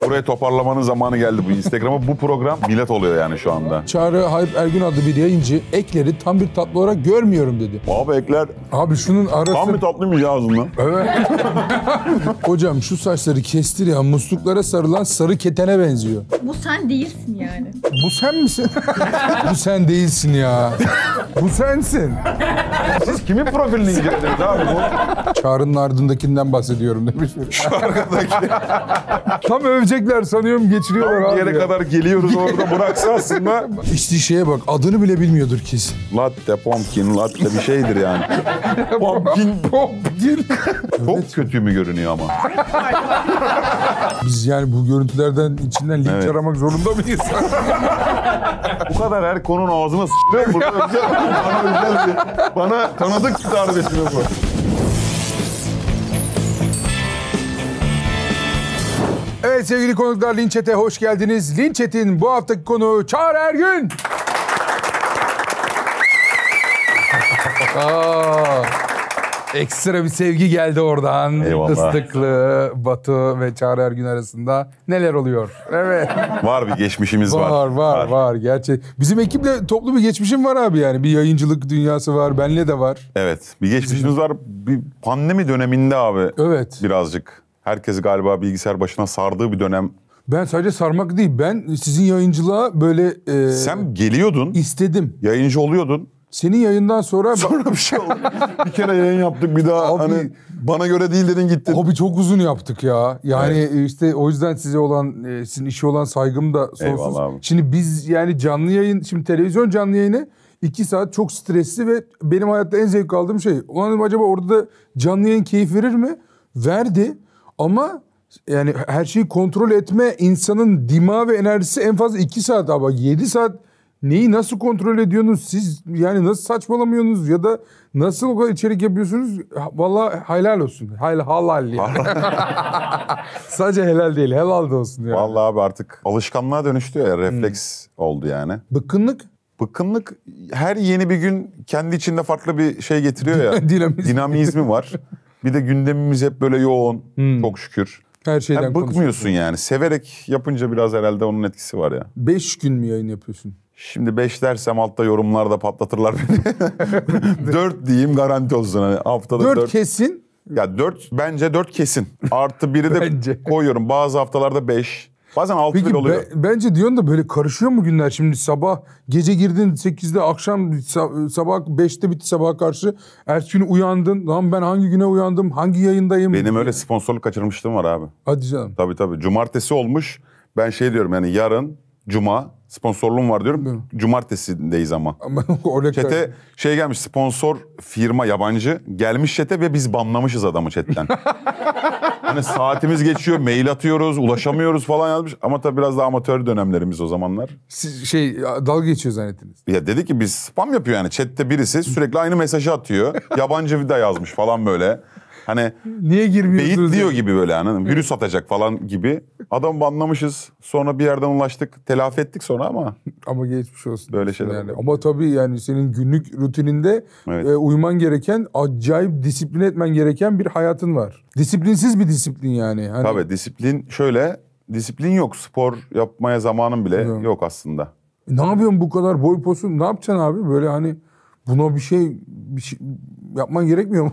Buraya toparlamanın zamanı geldi bu Instagram'a. Bu program millet oluyor yani şu anda. Çağrı Hayp Ergün adlı bir yayıncı ekleri tam bir tatlı olarak görmüyorum dedi. Abi ekler Abi şunun arası... tam bir tatlıymış ya ağzından. Evet. Hocam şu saçları kestir ya, musluklara sarılan sarı ketene benziyor. Bu sen değilsin yani. Bu sen misin? Bu sen değilsin ya. Bu sensin. Siz kimin profilini incelediniz abi bu? Çağrı'nın ardındakinden bahsediyorum demiş. Şu arkadaki. Tam övecekler sanıyorum, geçiriyorlar Bir abi yere ya. kadar geliyoruz orada bıraksa aslında. İçtiği şeye bak, adını bile bilmiyordur kesin. Latte, pumpkin, latte bir şeydir yani. Pumpkin. Çok kötü mü görünüyor ama? Biz yani bu görüntülerden içinden linç Evet. aramak zorunda mıyız? Bu kadar her konunun ağzına s***ıyor. Bana özel bir, bana tanıdık bir darbesi bu. Evet sevgili konuklar, Linç Chat'e hoş geldiniz. Linç Chat'in bu haftaki konuğu Çağrı Ergün. Ekstra bir sevgi geldi oradan. Eyvallah. Islıklı, Batu ve Çağrı Ergün arasında neler oluyor? Evet. Var bir geçmişimiz var. Var. Gerçek. Bizim ekiple toplu bir geçmişim var abi yani. Bir yayıncılık dünyası var, benle de var. Evet, bir geçmişimiz var. Bir pandemi döneminde abi. Evet. Birazcık. Herkes galiba bilgisayar başına sardığı bir dönem. Ben sadece sarmak değil, ben sizin yayıncılığa böyle Sen geliyordun, istedim. yayıncı oluyordun. Senin yayından sonra... Sonra bir şey oldu. Bir kere yayın yaptık, bir daha Abi- hani bana göre değil dedin gittin. Abi çok uzun yaptık ya. Yani işte o yüzden size olan, sizin işe olan saygım da sonsuz. Eyvallah abi. Şimdi biz yani canlı yayın, şimdi televizyon canlı yayını 2 saat çok stresli ve benim hayatta en zevk aldığım şey. Ulan acaba orada da canlı yayın keyif verir mi? Verdi ama yani her şeyi kontrol etme, insanın dimağı ve enerjisi en fazla 2 saat ama 7 saat neyi nasıl kontrol ediyorsunuz siz, yani nasıl saçmalamıyorsunuz ya da nasıl o kadar içerik yapıyorsunuz? Vallahi helal olsun. Halal yani. Sadece helal değil, helal da olsun yani. Vallahi abi artık alışkanlığa dönüştü ya, refleks oldu yani. Bıkkınlık. Bıkkınlık her yeni bir gün kendi içinde farklı bir şey getiriyor ya. Dinamizmi var. Bir de gündemimiz hep böyle yoğun, çok şükür. Her şeyden Yani bıkmıyorsun yani. Severek yapınca biraz herhalde onun etkisi var ya. 5 gün mü yayın yapıyorsun? Şimdi 5 dersem altta yorumlarda patlatırlar beni. 4 diyeyim garanti olsun. Hani haftada 4 kesin. Ya 4 bence 4 kesin. Artı biri de Bence. koyuyorum. Bazı haftalarda 5. Bazen 6 bile Peki oluyor. bence diyorsun da böyle karışıyor mu günler? Şimdi sabah gece girdin 8'de, akşam sabah 5'te bitti, sabaha karşı. Ertesi gün uyandın. Lan ben hangi güne uyandım? Hangi yayındayım? Benim öyle sponsorluk kaçırmışlığım var abi. Hadi canım. Tabii. Cumartesi olmuş. Ben şey diyorum yani yarın cuma sponsorluğum var diyorum. Cumartesideyiz ama. Ama oraya Chat'e şey gelmiş, sponsor firma yabancı gelmiş chat'e ve biz banlamışız adamı chat'ten. Hani saatimiz geçiyor, mail atıyoruz, ulaşamıyoruz falan yazmış. Ama tabii biraz da amatör dönemlerimiz o zamanlar. Siz dalga geçiyor zannettiniz. Ya dedi ki biz spam yapıyor yani chat'te birisi sürekli aynı mesajı atıyor. Yabancı bir de yazmış falan böyle. Hani Niye girmiyorsunuz? beyit diyor gibi böyle yani virüs atacak falan gibi. Adam banlamışız. Sonra bir yerden ulaştık. Telafi ettik sonra ama. Ama geçmiş olsun. Böyle şeyler yani. oluyor. Ama tabii yani senin günlük rutininde Evet. uyman gereken, acayip disiplin etmen gereken bir hayatın var. Disiplinsiz bir disiplin yani. Hani Tabii disiplin şöyle. Disiplin yok. Spor yapmaya zamanın bile yok aslında. Ne yapıyorsun bu kadar boy posun? Ne yapacaksın abi? Böyle hani buna bir şey yapman gerekmiyor mu?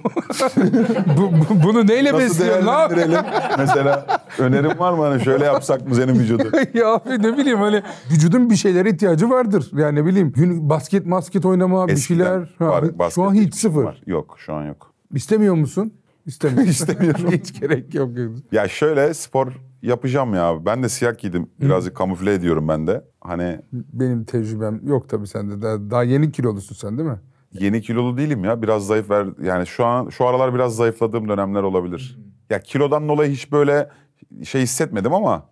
Bunu neyle Nasıl besliyorsun? Ne yap- değerlendirelim? Mesela önerim var mı? Hani şöyle yapsak mı senin vücudu? Ya abi ne bileyim, hani vücudun bir şeylere ihtiyacı vardır. Yani ne bileyim basket oynama bir Eskiden şeyler. Ha, var, şu an basket hiç sıfır. var. Yok şu an yok. İstemiyor musun? İstemiyorum. İstemiyorum. Hiç gerek yok. Ya şöyle spor yapacağım ya. Ben de siyah giydim. Birazcık kamufle ediyorum ben de. Hani Benim tecrübem yok tabii sende. Daha yeni kilolusun sen değil mi? yeni kilolu değilim ya. Biraz zayıf yani şu aralar biraz zayıfladığım dönemler olabilir. Ya kilodan dolayı hiç böyle şey hissetmedim ama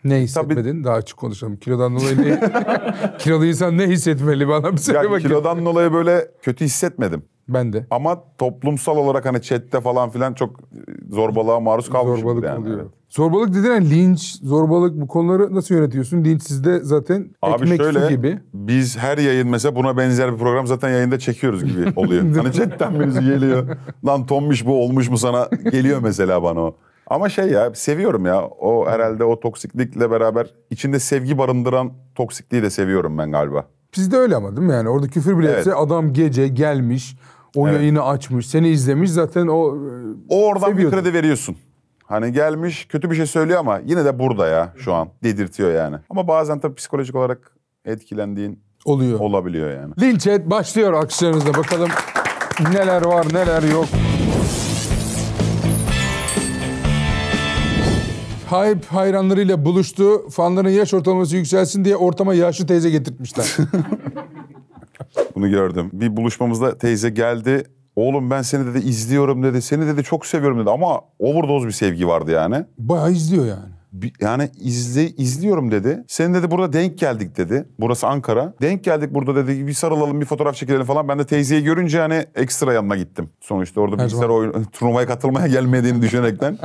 Ne hissetmedin? Daha açık konuşalım. Kilodan dolayı ne? Kilolu insan ne hissetmeli, bana bir söyle ya bakayım. kilodan dolayı böyle kötü hissetmedim. Ben de. Ama toplumsal olarak hani chatte falan filan çok zorbalığa maruz kalmışım Zorbalık yani. oluyor. Evet. Zorbalık dediğin linç, zorbalık, bu konuları nasıl yönetiyorsun? Linç sizde zaten Abi ekmek su şöyle gibi. biz her yayın mesela buna benzer bir program zaten yayında çekiyoruz gibi oluyor. Hani chatten birisi geliyor. Lan tombiş bu olmuş mu sana geliyor mesela bana o. Ama şey ya seviyorum ya. O herhalde o toksiklikle beraber içinde sevgi barındıran toksikliği de seviyorum ben galiba. Bizde öyle ama değil mi yani? Orada küfür bile Evet. etse adam gece gelmiş, o yayını açmış, seni izlemiş zaten o Oradan seviyordu. bir kredi veriyorsun. Hani gelmiş kötü bir şey söylüyor ama yine de burada ya şu an dedirtiyor yani. Ama bazen tabii psikolojik olarak etkilendiğin oluyor. olabiliyor yani. Linç et başlıyor alkışlarınızla. Bakalım neler var neler yok. Hype hayranlarıyla buluştu. Fanların yaş ortalaması yükselsin diye ortama yaşlı teyze getirtmişler. Bunu gördüm. Bir buluşmamızda teyze geldi. Oğlum ben seni dedi izliyorum dedi. Seni dedi çok seviyorum dedi ama overdose bir sevgi vardı yani. Bayağı izliyor yani. Yani izliyorum dedi. Senin dedi burada denk geldik dedi. Burası Ankara. Denk geldik burada dedi. Bir sarılalım bir fotoğraf çekelim falan. Ben de teyzeyi görünce hani ekstra yanına gittim. Sonuçta orada bilgisayar oyun turnuvaya katılmaya gelmediğini düşünerekten.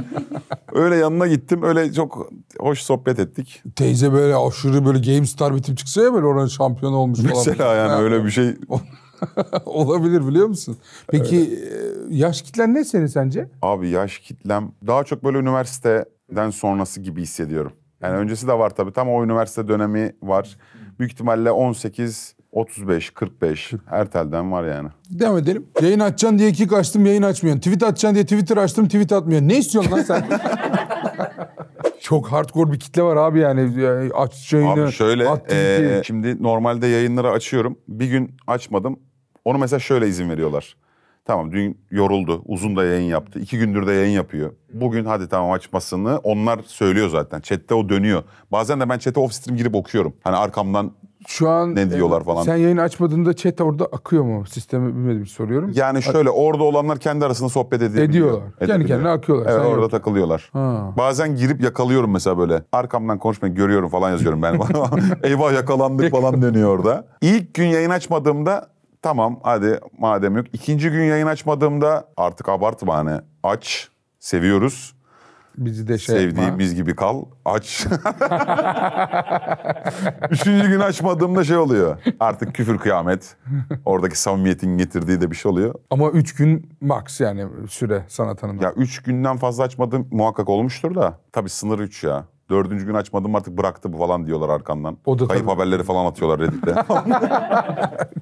Öyle yanına gittim. Öyle çok hoş sohbet ettik. Teyze böyle aşırı böyle GameStar bir tip çıksa ya böyle oranın şampiyonu olmuş falan. Mesela yani öyle bir şey. Olabilir biliyor musun? Peki yaş kitlen ne senin sence? Abi yaş kitlem daha çok böyle üniversiteden sonrası gibi hissediyorum. Yani öncesi de var tabii. Tam o üniversite dönemi var. Büyük ihtimalle 18, 35, 45 her telden var yani. Devam edelim. Yayın açacaksın diye kick açtım yayın açmıyorsun. Tweet atacaksın diye Twitter açtım tweet atmıyorsun. Ne istiyorsun lan sen? Çok hardcore bir kitle var abi yani. Aç yayını. Abi şöyle at tweet'i. şimdi normalde yayınları açıyorum. Bir gün açmadım. Onu mesela şöyle izin veriyorlar. Tamam dün yoruldu. Uzun da yayın yaptı. 2 gündür de yayın yapıyor. Bugün hadi tamam açmasını onlar söylüyor zaten. Chat'te o dönüyor. Bazen de ben chat'e off stream girip okuyorum. Hani arkamdan Şu an ne diyorlar falan. Sen yayın açmadığında chat orada akıyor mu? Sistemi bilmediğim için soruyorum. Yani şöyle orada olanlar kendi arasında sohbet Ediyorlar. Kendi kendine akıyorlar. Evet Sen orada yok. takılıyorlar. Ha. Bazen girip yakalıyorum mesela böyle. Arkamdan konuşmayı görüyorum falan yazıyorum ben. Eyvah yakalandık falan dönüyor orada. İlk gün yayın açmadığımda tamam hadi madem yok. İkinci gün yayın açmadığımda artık abartma hani aç seviyoruz. Bizi de şey yapma. Sevdiğimiz gibi kal aç. Üçüncü gün açmadığımda şey oluyor. Artık küfür kıyamet. Oradaki samimiyetin getirdiği de bir şey oluyor. Ama 3 gün max yani süre sana tanımda. Ya 3 günden fazla açmadım muhakkak olmuştur da. Tabii sınır 3 ya. 4. gün açmadım artık bıraktı bu falan diyorlar arkandan. O da Kayıp tabii. haberleri falan atıyorlar Reddit'te.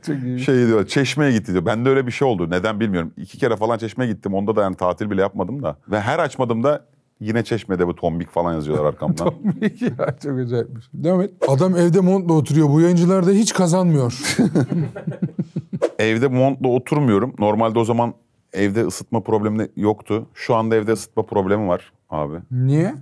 Çok iyi. Şey diyor Çeşme'ye gitti diyor. Bende öyle bir şey oldu. Neden bilmiyorum. 2 kere falan Çeşme'ye gittim. Onda da yani tatil bile yapmadım da. Ve her açmadığımda yine Çeşme'de bu tombik falan yazıyorlar arkamdan. Ya, çok acayipmiş. Devam et. Adam evde montla oturuyor. Bu yayıncılar da hiç kazanmıyor. Evde montla oturmuyorum. Normalde o zaman evde ısıtma problemi yoktu. Şu anda evde ısıtma problemi var abi. Niye?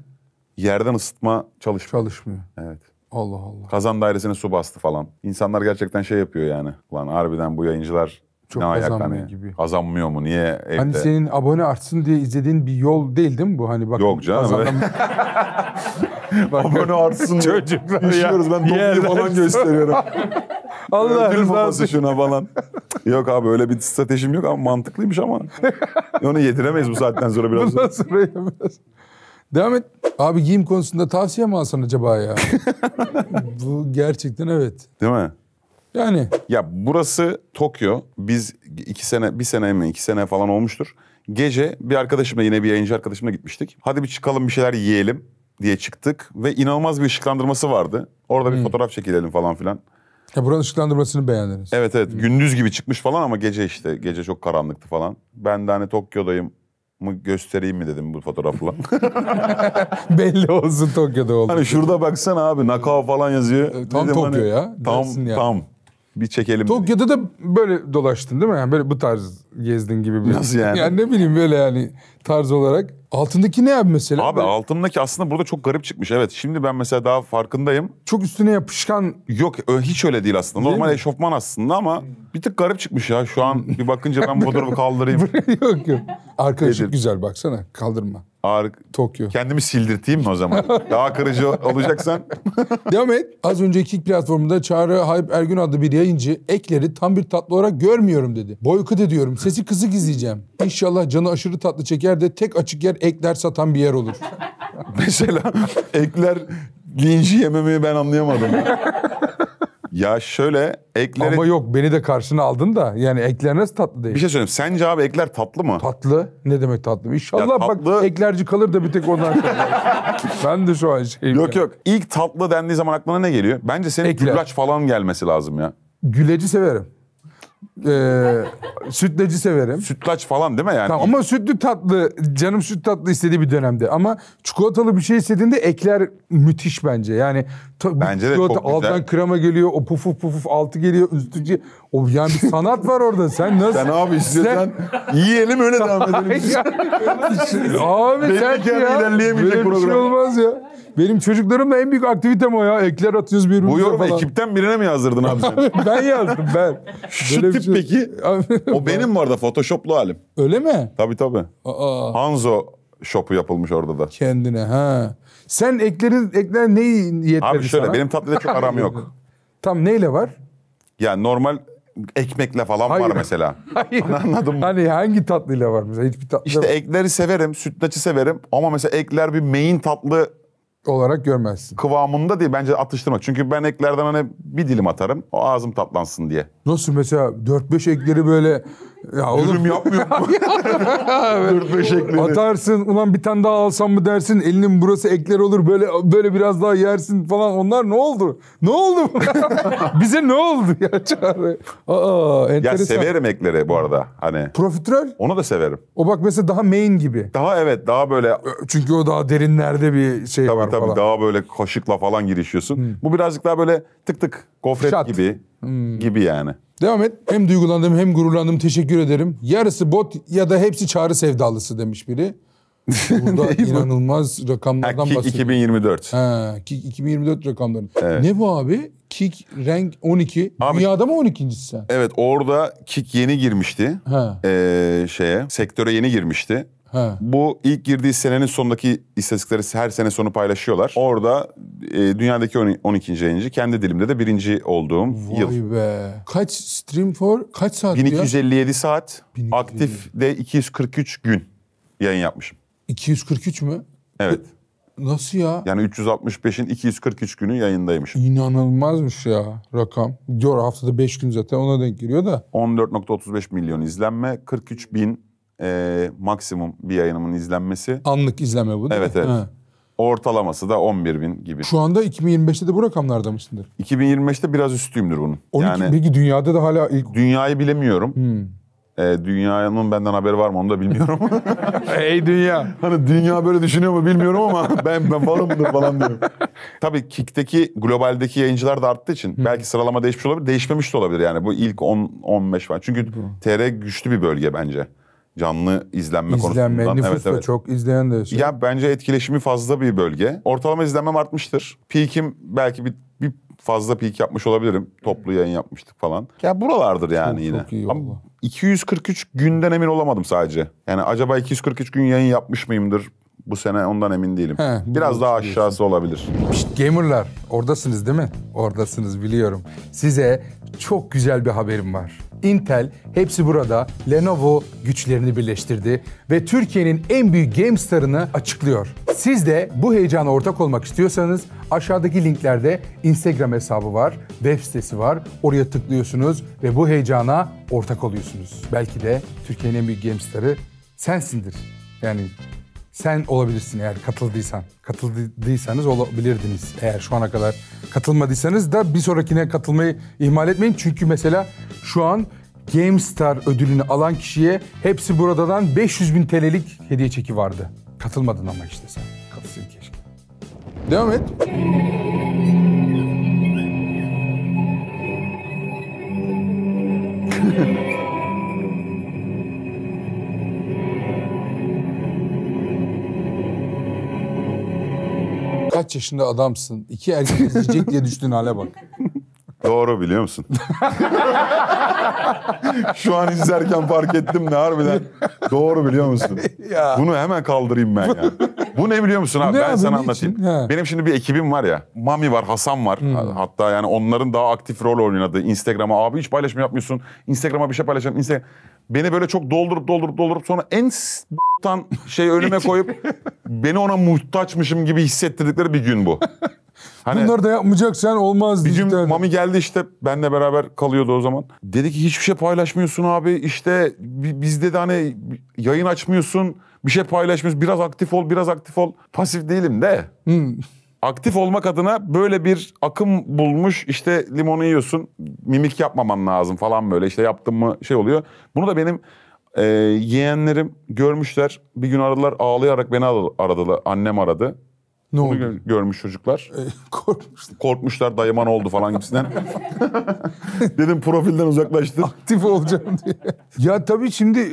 Yerden ısıtma çalışmıyor. Çalışmıyor. Evet. Allah Allah. Kazan dairesine su bastı falan. İnsanlar gerçekten şey yapıyor yani. Ulan harbiden bu yayıncılar Çok ne ayak kazanmıyor hani. gibi. Kazanmıyor mu? Niye evde? Hani senin abone artsın diye izlediğin bir yol değil mi bu? Hani bak. Yok canım. Bak, Abone artsın. Çocuklar ya. Düşüyoruz ben Dobby'yi falan Yerlersin. gösteriyorum. Allah Ödül babası rızası. şuna falan. Yok abi öyle bir stratejim yok ama mantıklıymış ama. Onu yediremeyiz bu saatten sonra biraz. Bundan sonra yemez. Devam et. Abi giyim konusunda tavsiye mi alsan acaba ya? Bu gerçekten evet. Değil mi? Yani Ya burası Tokyo. Biz 2 sene falan olmuştur. Gece bir arkadaşımla yine bir yayıncı arkadaşımla gitmiştik. Hadi bir çıkalım bir şeyler yiyelim diye çıktık. Ve inanılmaz bir ışıklandırması vardı. Orada bir fotoğraf çekilelim falan filan. ya buranın ışıklandırmasını beğendiniz. Evet gündüz gibi çıkmış falan ama gece işte. Gece çok karanlıktı falan. Ben de hani Tokyo'dayım mı göstereyim mi dedim bu fotoğrafla. Belli olsun Tokyo'da oldu. Hani şurada baksana abi Nakao falan yazıyor. Tam Dedim Tokyo hani, ya, Tam dersin yani. tam. Bir çekelim. Tokyo'da da böyle dolaştın değil mi? Yani böyle bu tarz gezdin gibi. Nasıl yani? Yani ne bileyim böyle yani tarz olarak. Altındaki ne abi mesela? Abi altımdaki aslında burada çok garip çıkmış. Evet şimdi ben mesela daha farkındayım. Çok üstüne yapışkan. Yok hiç öyle değil aslında. Değil Normal mi? eşofman aslında ama bir tık garip çıkmış ya. Şu an bir bakınca ben bu fotoğrafı kaldırayım. Yok yok. Arka ışık Nedir? güzel baksana. Kaldırma. Ağır, Tokyo. kendimi sildirteyim mi o zaman? Daha kırıcı olacaksan. Devam et. Az önce Kick platformunda Çağrı Hype Ergün adlı bir yayıncı ekleri tam bir tatlı olarak görmüyorum dedi. Boykot ediyorum. Sesi kısık izleyeceğim. İnşallah canı aşırı tatlı çeker de tek açık yer ekler satan bir yer olur. Mesela ekler linci yememi ben anlayamadım. Ya şöyle ekleri... Ama yok beni de karşına aldın da. Yani ekler nasıl tatlı değil? Bir şey söyleyeyim. Sence abi ekler tatlı mı? Tatlı. Ne demek tatlı? İnşallah Ya bak tatlı- eklerci kalır da bir tek ondan sonra. Ben de şu an şeyim. Yok ya. yok. İlk tatlı dendiği zaman aklına ne geliyor? Bence senin Ekler. güllaç falan gelmesi lazım ya. Güleci severim. Sütlacı severim. Sütlaç falan değil mi yani? Tamam, ama sütlü tatlı, canım süt tatlı istediği bir dönemde. Ama çikolatalı bir şey istediğinde ekler müthiş bence. Yani Bence de çikolata çok güzel. alttan krema geliyor, o pufuf pufuf altı geliyor, üstü. O yani bir sanat var orada. Sen nasıl? Sen abi istiyorsan yiyelim öyle devam edelim. Abi Belli sen ki ya. ilerleyemeyecek Böyle bir şey program. olmaz ya. Benim çocuklarımla en büyük aktivitem o ya. Ekler atıyoruz birbirimize Bu yorumu falan. ekipten birine mi yazdırdın abi sen? Ben yazdım ben. Şu Böyle bir tip peki? O benim bu arada photoshoplu halim. Öyle mi? Tabii. Aa. Hanzo shop'u yapılmış orada da. Kendine ha. Sen ekler neyi niyet Abi verir şöyle sana? benim tatlıyla çok aram yok. Tam neyle var? Yani normal ekmekle falan Hayır. var mesela. Hayır. Anladın mı? Hani hangi tatlıyla var mesela? Hiçbir tatlı İşte ekleri severim, sütlaçı severim ama mesela ekler bir main tatlı olarak görmezsin. kıvamında değil bence atıştırma. Çünkü ben eklerden hani bir dilim atarım o ağzım tatlansın diye. Nasıl mesela 4-5 ekleri böyle ya oğlum Dürüm yapmıyor mu? 4-5 ekleri. atarsın ulan bir tane daha alsam mı dersin elinin burası ekler olur böyle biraz daha yersin falan onlar ne oldu? Ne oldu? Bize ne oldu ya Çağrı? Aa Ya enteresan. severim ekleri bu arada hani. Profiterol Onu da severim. o bak mesela daha main gibi. Daha evet daha böyle Çünkü o daha derinlerde bir şey var tabii falan. daha böyle kaşıkla falan girişiyorsun. Bu birazcık daha böyle tık tık gofret Şat. gibi yani. Devam et. Hem duygulandım hem gururlandım. Teşekkür ederim. Yarısı bot ya da hepsi Çağrı sevdalısı demiş biri. Burada inanılmaz rakamlardan Kick bahsediyor. 2024. Ha, Kick 2024 rakamları. Evet. Ne bu abi? Kick rank 12. Abi- Dünyada mı 12.'si sen? Evet orada Kick yeni girmişti. Ha. Sektöre yeni girmişti. Ha. Bu ilk girdiği senenin sonundaki istatistikleri her sene sonu paylaşıyorlar. Orada dünyadaki 12. yayıncı, kendi dilimde de birinci olduğum yıl. Vay be. Kaç stream for? Kaç saat ya? 1257 saat, 1257. aktif de 243 gün yayın yapmışım. 243 mü? Evet. Nasıl ya? Yani 365'in 243 günü yayındaymışım. İnanılmazmış ya rakam. Diyor haftada 5 gün zaten ona denk geliyor da. 14.35 milyon izlenme, 43 bin maksimum bir yayınımın izlenmesi. Anlık izleme bu değil Evet mi? evet. Ha. Ortalaması da 11 bin gibi. Şu anda 2025'te de bu rakamlarda mısındır? 2025'te biraz üstüymdür bunun. 12, Yani peki dünyada da hala ilk... dünyayı bilemiyorum. Dünyanın benden haberi var mı onu da bilmiyorum. Ey dünya! Hani dünya böyle düşünüyor mu bilmiyorum ama ben varımdır falan diyorum. Tabii Kick'teki globaldeki yayıncılar da arttığı için belki sıralama değişmiş olabilir. Değişmemiş de olabilir yani bu ilk 10-15 falan. Çünkü TR güçlü bir bölge bence. Canlı izlenme İzlenme, konusundan. nüfus da çok, izleyen de şey. Ya bence etkileşimi fazla bir bölge. Ortalama izlenmem artmıştır. Peak'im belki bir fazla peak yapmış olabilirim. Toplu yayın yapmıştık falan. Ya buralardır yani Çok, yine. çok iyi Ama oldu. 243 günden emin olamadım sadece. Yani acaba 243 gün yayın yapmış mıyımdır bu sene ondan emin değilim. He, Biraz daha aşağısı olabilir. Şşt, gamerlar oradasınız değil mi? Oradasınız biliyorum. Size çok güzel bir haberim var. Intel hepsi burada Lenovo güçlerini birleştirdi ve Türkiye'nin en büyük GameStar'ını açıklıyor. Siz de bu heyecana ortak olmak istiyorsanız aşağıdaki linklerde Instagram hesabı var, web sitesi var. Oraya tıklıyorsunuz ve bu heyecana ortak oluyorsunuz. Belki de Türkiye'nin en büyük GameStar'ı sensindir. Yani sen olabilirsin eğer katıldıysan. Katıldıysanız olabilirdiniz. Eğer şu ana kadar katılmadıysanız da bir sonrakine katılmayı ihmal etmeyin. Çünkü mesela şu an GameStar ödülünü alan kişiye hepsi buradan 500.000 TL'lik hediye çeki vardı. Katılmadın ama işte sen. Katılsın keşke. Devam et. Kaç yaşında adamsın? 2 erkek izleyecek diye düştüğün hale bak. Doğru biliyor musun? Şu an izlerken fark ettim de harbiden. Doğru biliyor musun? Ya. Bunu hemen kaldırayım ben ya. Bu ne biliyor musun abi? Ne Ben abi, sana ne anlatayım. için? He. Benim şimdi bir ekibim var ya. Mami var, Hasan var. Hatta yani onların daha aktif rol oynadığı. Instagram'a abi hiç paylaşım yapmıyorsun. Instagram'a bir şey paylaşalım. Beni böyle çok doldurup sonra en şey önüme koyup beni ona muhtaçmışım gibi hissettirdikleri bir gün bu. Hani Bunları da yapmayacaksan olmaz. bir gün dijital. Mami geldi işte benle beraber kalıyordu o zaman. Dedi ki hiçbir şey paylaşmıyorsun abi. İşte biz dedi hani yayın açmıyorsun. Bir şey paylaşmıyorsun. Biraz aktif ol, biraz aktif ol. Pasif değilim de. Aktif olmak adına böyle bir akım bulmuş. İşte limonu yiyorsun. Mimik yapmaman lazım falan böyle. İşte yaptın mı şey oluyor. Bunu da benim yeğenlerim görmüşler. Bir gün aradılar, ağlayarak beni aradılar. Annem aradı. Ne Bunu oldu? görmüş çocuklar. Korkmuştum. Korkmuşlar dayıman oldu falan gibisinden. Dedim profilden uzaklaştım. Aktif olacağım diye. Ya tabii şimdi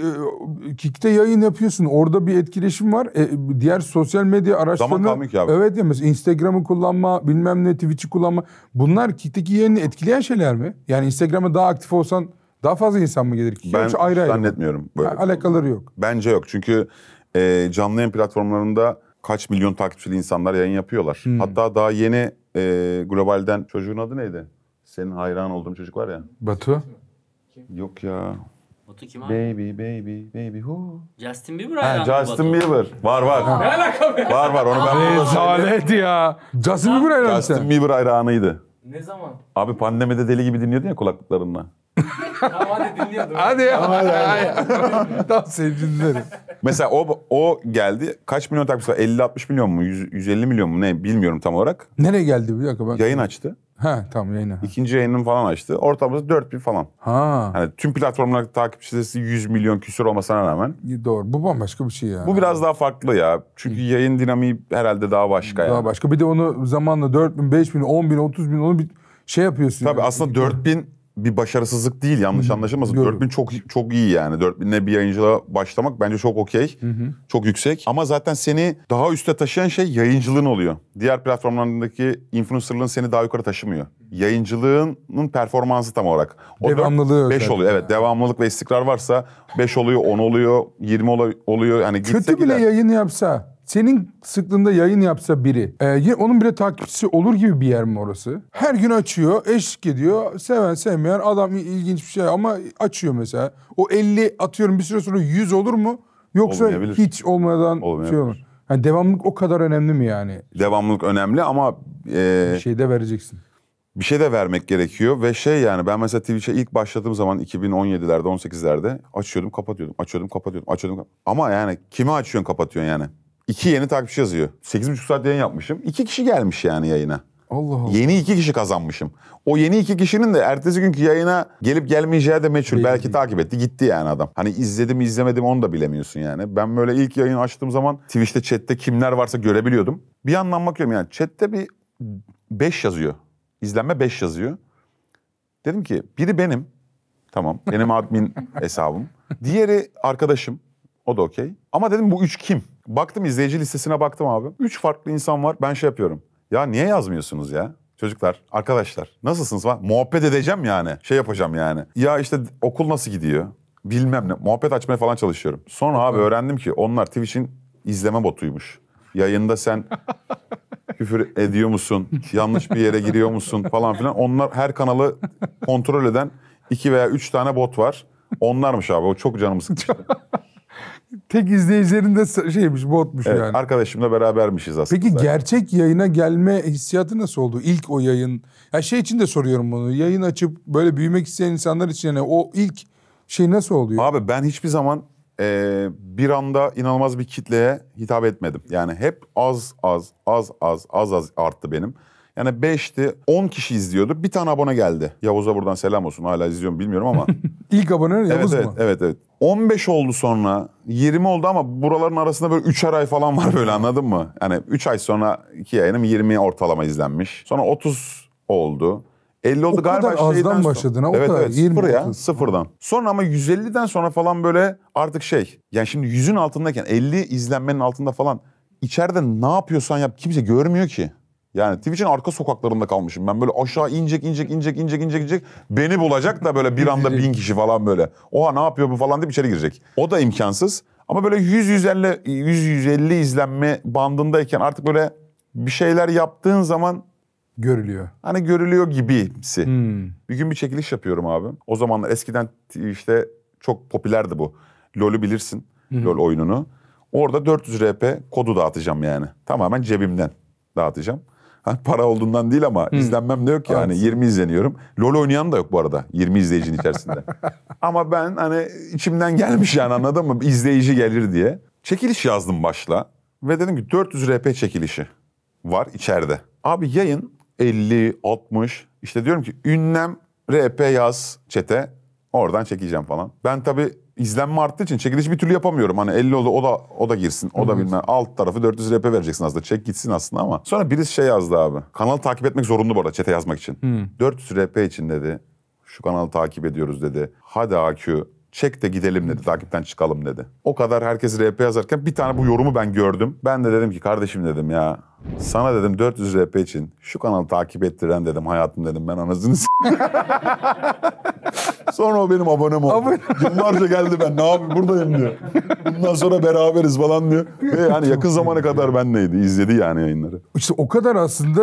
Kik'te yayın yapıyorsun. Orada bir etkileşim var. Diğer sosyal medya araçlarını... Zaman kalmıyor ki abi. Evet ya mesela Instagram'ı kullanma, bilmem ne, Twitch'i kullanma. Bunlar Kik'teki yayını etkileyen şeyler mi? Yani Instagram'a daha aktif olsan daha fazla insan mı gelir? Ben Yoksa ayrı ayrı mı? zannetmiyorum. Böyle. Alakaları yok. Bence yok. Çünkü canlı yayın platformlarında kaç milyon takipçili insanlar yayın yapıyorlar. Hatta daha yeni Global'den çocuğun adı neydi? Senin hayran olduğun çocuk var ya. Batu? Yok ya. Batu kim abi? Baby who? Justin Bieber hayranı Ha, mı Justin Batu? Bieber. Var. Ne alaka be? Var onu ben burada söyleyeyim. Rezalet ya. Justin Bieber hayranı Justin sen. Bieber hayranıydı. Ne zaman? Abi pandemide deli gibi dinliyordun ya kulaklıklarınla. Tamam hadi dinliyordum. Hadi ya. Tam sevgililerim. Mesela o geldi. Kaç milyon takipçisi var? 50-60 milyon mu? 150 milyon mu? Ne bilmiyorum tam olarak. Nereye geldi bir dakika ben? Yayın açtı. Ha tamam yayına. İkinci yayınını falan açtı. Ortalaması 4000 falan. Ha Hani tüm platformların takipçi sayısı 100 milyon küsur olmasına rağmen. doğru. Bu bambaşka bir şey ya. Bu biraz daha farklı ya. Çünkü yayın dinamiği herhalde daha başka daha yani. başka. Bir de onu zamanla 4000, 5000, 10.000, 30.000 onu bir şey yapıyorsun. Tabii yani. aslında 4000 bir başarısızlık değil, yanlış anlaşılmasın. Görüyorum. 4000 çok iyi yani. 4000'le bir yayıncılığa başlamak bence çok okey. Çok yüksek. Ama zaten seni daha üste taşıyan şey yayıncılığın oluyor. Diğer platformlarındaki influencerlığın seni daha yukarı taşımıyor. Yayıncılığının performansı tam olarak. O Devamlılığı 5 özellikle. oluyor. Evet, devamlılık ve istikrar varsa 5 oluyor, 10 oluyor, 20 oluyor. Hani gitse Kötü bile gider. yayın yapsa, senin sıklığında yayın yapsa biri, onun bile takipçisi olur gibi bir yer mi orası? Her gün açıyor, eşlik ediyor, seven sevmeyen adam ilginç bir şey ama açıyor mesela. O 50 atıyorum bir süre sonra 100 olur mu? Yoksa Olmayabilir. hiç olmadan Olmayabilir. şey olur. Yani devamlılık o kadar önemli mi yani? Devamlılık önemli ama Bir şey de vereceksin. bir şey de vermek gerekiyor ve şey yani ben mesela Twitch'e ilk başladığım zaman 2017'lerde 18'lerde açıyordum kapatıyordum ama yani kimi açıyorsun kapatıyorsun yani. 2 yeni takipçi yazıyor. 8,5 saat yayın yapmışım. 2 kişi gelmiş yani yayına. Allah Allah. Yeni 2 kişi kazanmışım. O yeni 2 kişinin de ertesi günkü yayına gelip gelmeyeceği de meçhul. Belli Belki değil. takip etti gitti yani adam. Hani izledim izlemedim onu da bilemiyorsun yani. Ben böyle ilk yayın açtığım zaman Twitch'te chatte kimler varsa görebiliyordum. Bir yandan bakıyorum yani chatte bir 5 yazıyor. İzlenme 5 yazıyor. Dedim ki biri benim. Tamam benim admin hesabım. Diğeri arkadaşım. O da okey. Ama dedim bu 3 kim? Baktım izleyici listesine baktım abi. 3 farklı insan var. Ben şey yapıyorum. Ya niye yazmıyorsunuz ya? Çocuklar, arkadaşlar nasılsınız falan. Muhabbet edeceğim yani. Şey yapacağım yani. Ya işte okul nasıl gidiyor? Bilmem ne. Muhabbet açmaya falan çalışıyorum. Sonra abi öğrendim ki onlar Twitch'in izleme botuymuş. Yayında sen küfür ediyor musun? Yanlış bir yere giriyor musun falan filan. Onlar her kanalı kontrol eden 2 veya 3 tane bot var. Onlarmış abi. O çok canımı sıkmıştı. Tek izleyicilerinde şeymiş, botmuş Evet, yani. arkadaşımla berabermişiz aslında. Peki gerçek yayına gelme hissiyatı nasıl oldu? İlk o yayın. Ya şey için de soruyorum bunu. Yayın açıp böyle büyümek isteyen insanlar için yani o ilk şey nasıl oluyor? Abi ben hiçbir zaman bir anda inanılmaz bir kitleye hitap etmedim. Yani hep az arttı benim. Yani 5'ti 10 kişi izliyordu. Bir tane abone geldi. Yavuz'a buradan selam olsun. Hala izliyorum bilmiyorum ama. İlk abone Yavuz mu? Evet. 15 oldu sonra. 20 oldu ama buraların arasında böyle 3'er ay falan var böyle anladın mı? Yani 3 ay sonra 2 yayınım 20 ortalama izlenmiş. Sonra 30 oldu. 50 oldu O galiba. kadar azdan şeyden başladın ha, o evet, kadar. Evet 20, sıfır ya 30. sıfırdan. Sonra ama 150'den sonra falan böyle artık şey. Yani şimdi 100'ün altındayken 50 izlenmenin altında falan. İçeride ne yapıyorsan yap kimse görmüyor ki. Yani Twitch'in arka sokaklarında kalmışım. Ben böyle aşağı inecek. Beni bulacak da böyle bir anda 1000 kişi falan böyle. Oha ne yapıyor bu falan deyip içeri girecek. O da imkansız. Ama böyle 100-150 izlenme bandındayken artık böyle bir şeyler yaptığın zaman Görülüyor. hani görülüyor gibisi. Hmm. Bir gün bir çekiliş yapıyorum abi. O zamanlar eskiden işte çok popülerdi bu. LoL'ü bilirsin. LoL oyununu. Orada 400 RP kodu dağıtacağım yani. Tamamen cebimden dağıtacağım. Hani para olduğundan değil ama izlenmem de yok ya. Hani 20 izleniyorum. LoL oynayan da yok bu arada 20 izleyicinin içerisinde. Ama ben hani içimden gelmiş yani, anladın mı? İzleyici gelir diye. Çekiliş yazdım başla. Ve dedim ki 400 RP çekilişi var içeride. Abi yayın 50, 60. İşte diyorum ki ünlem RP yaz chat'e. Oradan çekeceğim falan. Ben tabii izlenme arttığı için çekiliş bir türlü yapamıyorum. Hani 50 oldu o da girsin. O da bilmem. Alt tarafı 400 RP vereceksin aslında. Çek gitsin aslında ama. Sonra birisi şey yazdı abi. Kanalı takip etmek zorunlu bu arada chat'e yazmak için. 400 RP için dedi. Şu kanalı takip ediyoruz dedi. Hadi AQ çek de gidelim dedi. Takipten çıkalım dedi. O kadar herkes RP yazarken bir tane bu yorumu ben gördüm. Ben de dedim ki kardeşim dedim ya. Sana dedim 400 RP için şu kanalı takip ettiren dedim hayatım dedim ben anasını Sonra o benim abonem oldu. Yıllarca geldi ben ne yapayım buradayım diyor. Bundan sonra beraberiz falan diyor. Ve yani yakın zamana kadar benleydi. İzledi yani yayınları. İşte o kadar aslında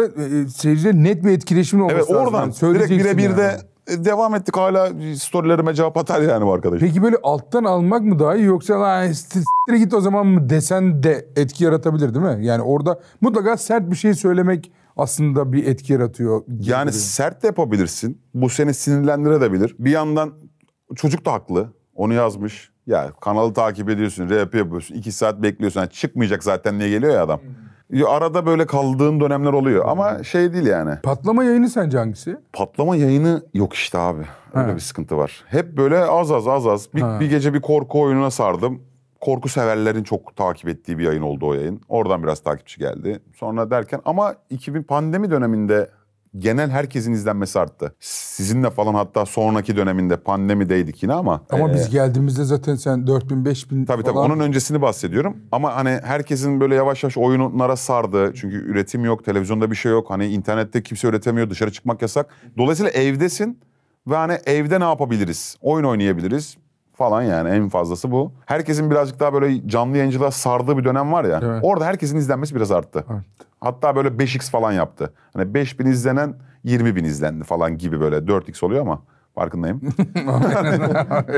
seyirciyle net bir etkileşimin olması Evet oradan lazım. direkt birebir yani. de devam ettik. Hala storylerime cevap atar yani bu arkadaş. Peki böyle alttan almak mı daha iyi yoksa lan s**tire git o zaman mı desen de etki yaratabilir değil mi? Yani orada mutlaka sert bir şey söylemek aslında bir etki yaratıyor. Yani sert de yapabilirsin. Bu seni sinirlendirebilir. Bir yandan çocuk da haklı. Onu yazmış. Ya kanalı takip ediyorsun, rap yapıyorsun. 2 saat bekliyorsun. Yani çıkmayacak zaten diye geliyor ya adam. Arada böyle kaldığın dönemler oluyor. Ama şey değil yani. Patlama yayını sence hangisi? Patlama yayını yok işte abi. Öyle bir sıkıntı var. Hep böyle az az. Bir gece bir korku oyununa sardım. Korku severlerin çok takip ettiği bir yayın oldu o yayın. Oradan biraz takipçi geldi. Sonra derken ama 2000 pandemi döneminde genel herkesin izlenmesi arttı. Sizinle falan hatta sonraki döneminde pandemideydik yine ama. Ama biz geldiğimizde zaten sen 4000 5000 Tabii falan. onun öncesini bahsediyorum. Ama hani herkesin böyle yavaş yavaş oyunlara sardı. Çünkü üretim yok, televizyonda bir şey yok. Hani internette kimse üretemiyor, dışarı çıkmak yasak. Dolayısıyla evdesin ve hani evde ne yapabiliriz? Oyun oynayabiliriz falan yani en fazlası bu. Herkesin birazcık daha böyle canlı yayıncılığa sardığı bir dönem var ya. Evet. Orada herkesin izlenmesi biraz arttı. Hatta böyle 5x falan yaptı. Hani 5000 izlenen 20.000 izlendi falan gibi böyle 4x oluyor ama farkındayım.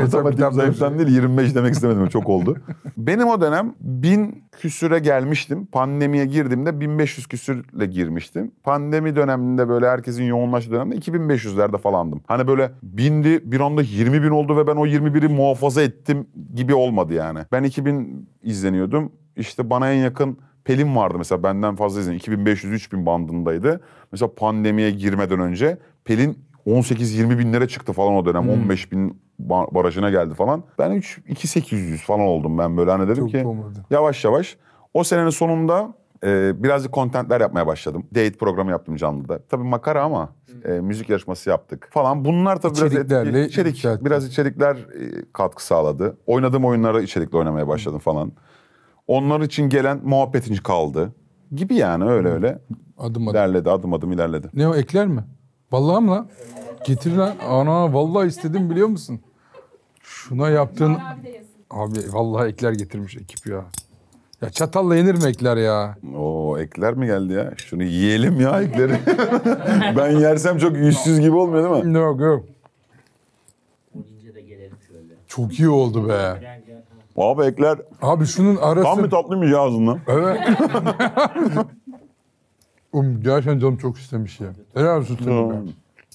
Matematiğim zayıftan değil 25 demek istemedim çok oldu. Benim o dönem 1000 küsüre gelmiştim. Pandemiye girdiğimde 1500 küsürle girmiştim. Pandemi döneminde böyle herkesin yoğunlaştığı dönemde 2500'lerde falandım. Hani böyle 1000'di bir anda 20.000 oldu ve ben o 21'i muhafaza ettim gibi olmadı yani. Ben 2000 izleniyordum. İşte bana en yakın Pelin vardı mesela benden fazla izleniyor. 2500-3000 bandındaydı. Mesela pandemiye girmeden önce Pelin 18-20 binlere çıktı falan o dönem. 15 bin barajına geldi falan. Ben 2.800 falan oldum ben böyle. Hani dedim Çok ki olmadı. yavaş yavaş. O senenin sonunda birazcık contentler yapmaya başladım. Date programı yaptım canlıda. Tabii makara ama müzik yarışması yaptık falan. Bunlar tabii biraz içerikler katkı sağladı. Oynadığım oyunlara içerikle oynamaya başladım falan. Onlar için gelen muhabbetin kaldı. Gibi yani öyle. Adım. İlerledi adım adım ilerledi. Ne o ekler mi? Vallahi mı lan? Getir lan. Ana vallahi istedim biliyor musun? Şuna yaptığın... Abi vallahi ekler getirmiş ekip ya. Ya çatalla yenir mi ekler ya? Oo ekler mi geldi ya? Şunu yiyelim ya ekleri. Ben yersem çok yüzsüz gibi olmuyor değil mi? Yok. Olunca da gelelim şöyle. Çok iyi oldu be. Abi ekler Abi şunun arası... tam bir tatlıymış ya ağzından. Evet. Gerçekten canım çok istemiş ya. Helal olsun sana be.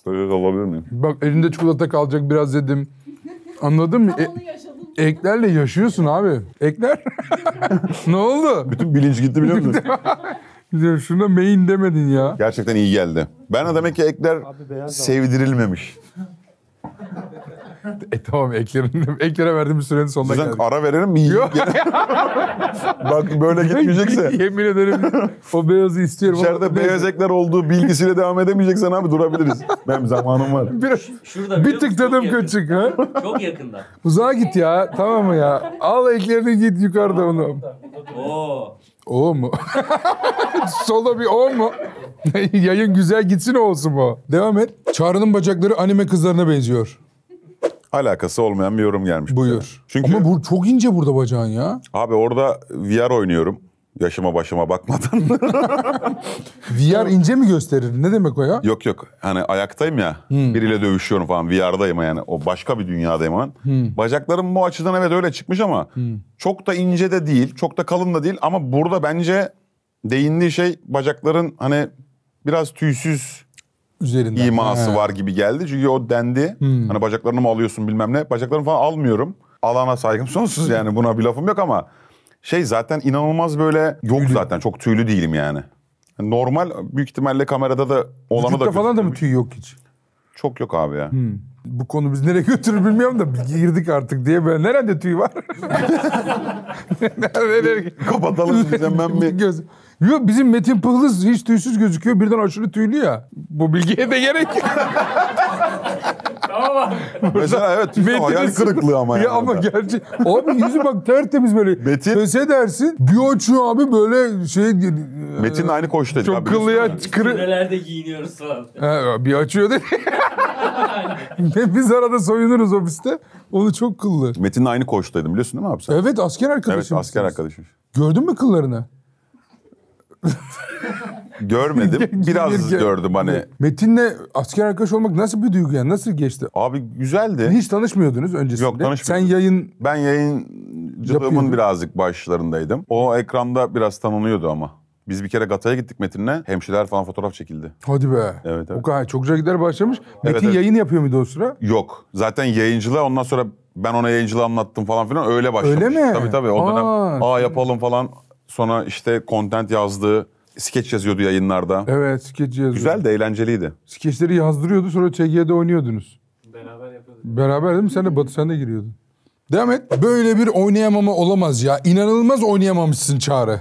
Böyle kalabilir miyim? Bak elinde çikolata kalacak biraz dedim. Anladın mı? Eklerle yaşıyorsun abi. Ekler. Ne oldu? Bütün bilinç gitti biliyor musun? Şuna main demedin ya. Gerçekten iyi geldi. Ben de demek ki ekler sevdirilmemiş. Tamam eklere verdiğim sürenin sonuna Sizden geldik. ara verelim mi? Bak böyle gitmeyecekse. Yemin ederim o beyazı istiyorum. İçeride beyaz ekler olduğu bilgisiyle devam edemeyeceksen abi durabiliriz. Benim zamanım var. Şurada Bir tık tadım çok yakın. kaçık ha. Çok yakında. Uzağa git ya tamam mı ya? Al eklerini git yukarıda onu. Oo. O mu? Sola bir o mu? Yayın güzel gitsin olsun mu? Devam et. Çağrı'nın bacakları anime kızlarına benziyor. Alakası olmayan bir yorum gelmiş. Buyur. Çünkü Ama bu çok ince burada bacağın ya. abi orada VR oynuyorum. Yaşıma başıma bakmadan. VR ince mi gösterir? Ne demek o ya? Yok. Hani ayaktayım ya. Biriyle dövüşüyorum falan. VR'dayım yani. O başka bir dünyadayım ama. Bacaklarım bu açıdan evet öyle çıkmış ama çok da ince de değil. Çok da kalın da değil. Ama burada bence değindiği şey bacakların hani biraz tüysüz Üzerinden. iması var gibi geldi. Çünkü o dendi. Hani bacaklarını mı alıyorsun bilmem ne. Bacaklarını falan almıyorum. Alana saygım sonsuz yani. Buna bir lafım yok ama zaten inanılmaz böyle yok zaten. Çok tüylü değilim yani. Normal büyük ihtimalle kamerada da olanı Vücutta da falan da mı tüy yok hiç? çok yok abi ya. Bu konu bizi nereye götürür bilmiyorum da girdik artık diye böyle. Nerede tüy var? Nerede? Kapatalım diyeceğim ben bir. Yok bizim Metin Pıhlız hiç tüysüz gözüküyor. Birden aşırı tüylü ya. Bu bilgiye de gerek yok. Tamam abi. Mesela evet tüylü hayal kırıklığı ama yani. Ama gerçi abi yüzü bak tertemiz böyle. Metin- Söze dersin. Bir açıyor abi böyle Metin'le aynı koçtaydık. çok abi, kıllıya biliyorsun kırı. Nelerde giyiniyoruz falan. Ha, bir açıyor dedi. Biz arada soyunuruz ofiste. Onu çok kıllı. değil mi? Metin'le aynı koçtaydım biliyorsun değil mi abi sen? Evet asker Evet arkadaşım. asker arkadaşım. Gördün mü kıllarını? Görmedim. Biraz gördüm hani. Metin'le asker arkadaş olmak nasıl bir duygu yani? Nasıl geçti? Abi güzeldi. Hiç tanışmıyordunuz öncesinde. Yok, tanışmıyorduk. Sen yayın... Ben yayıncılığımın Yapıyordun. birazcık başlarındaydım. O ekranda biraz tanınıyordu ama. Biz bir kere Gata'ya gittik Metin'le. Hemşireler falan fotoğraf çekildi. Hadi be. Evet, evet. O kadar çok güzel gider başlamış. Metin evet. yayın yapıyor muydu o sıra? Yok. Zaten yayıncılığa ondan sonra ben ona yayıncılığı anlattım falan filan öyle başlamış. Öyle mi? Tabii o dönem Aa. yapalım falan. Sonra işte content yazdı. Skeç yazıyordu yayınlarda. Evet skeç yazıyor. Güzel de eğlenceliydi. Skeçleri yazdırıyordu sonra ÇG'de oynuyordunuz. Beraber yapıyorduk. Beraber değil mi? Sen de Batu sen de giriyordun. Devam et. Böyle bir oynayamama olamaz ya. İnanılmaz oynayamamışsın Çağrı.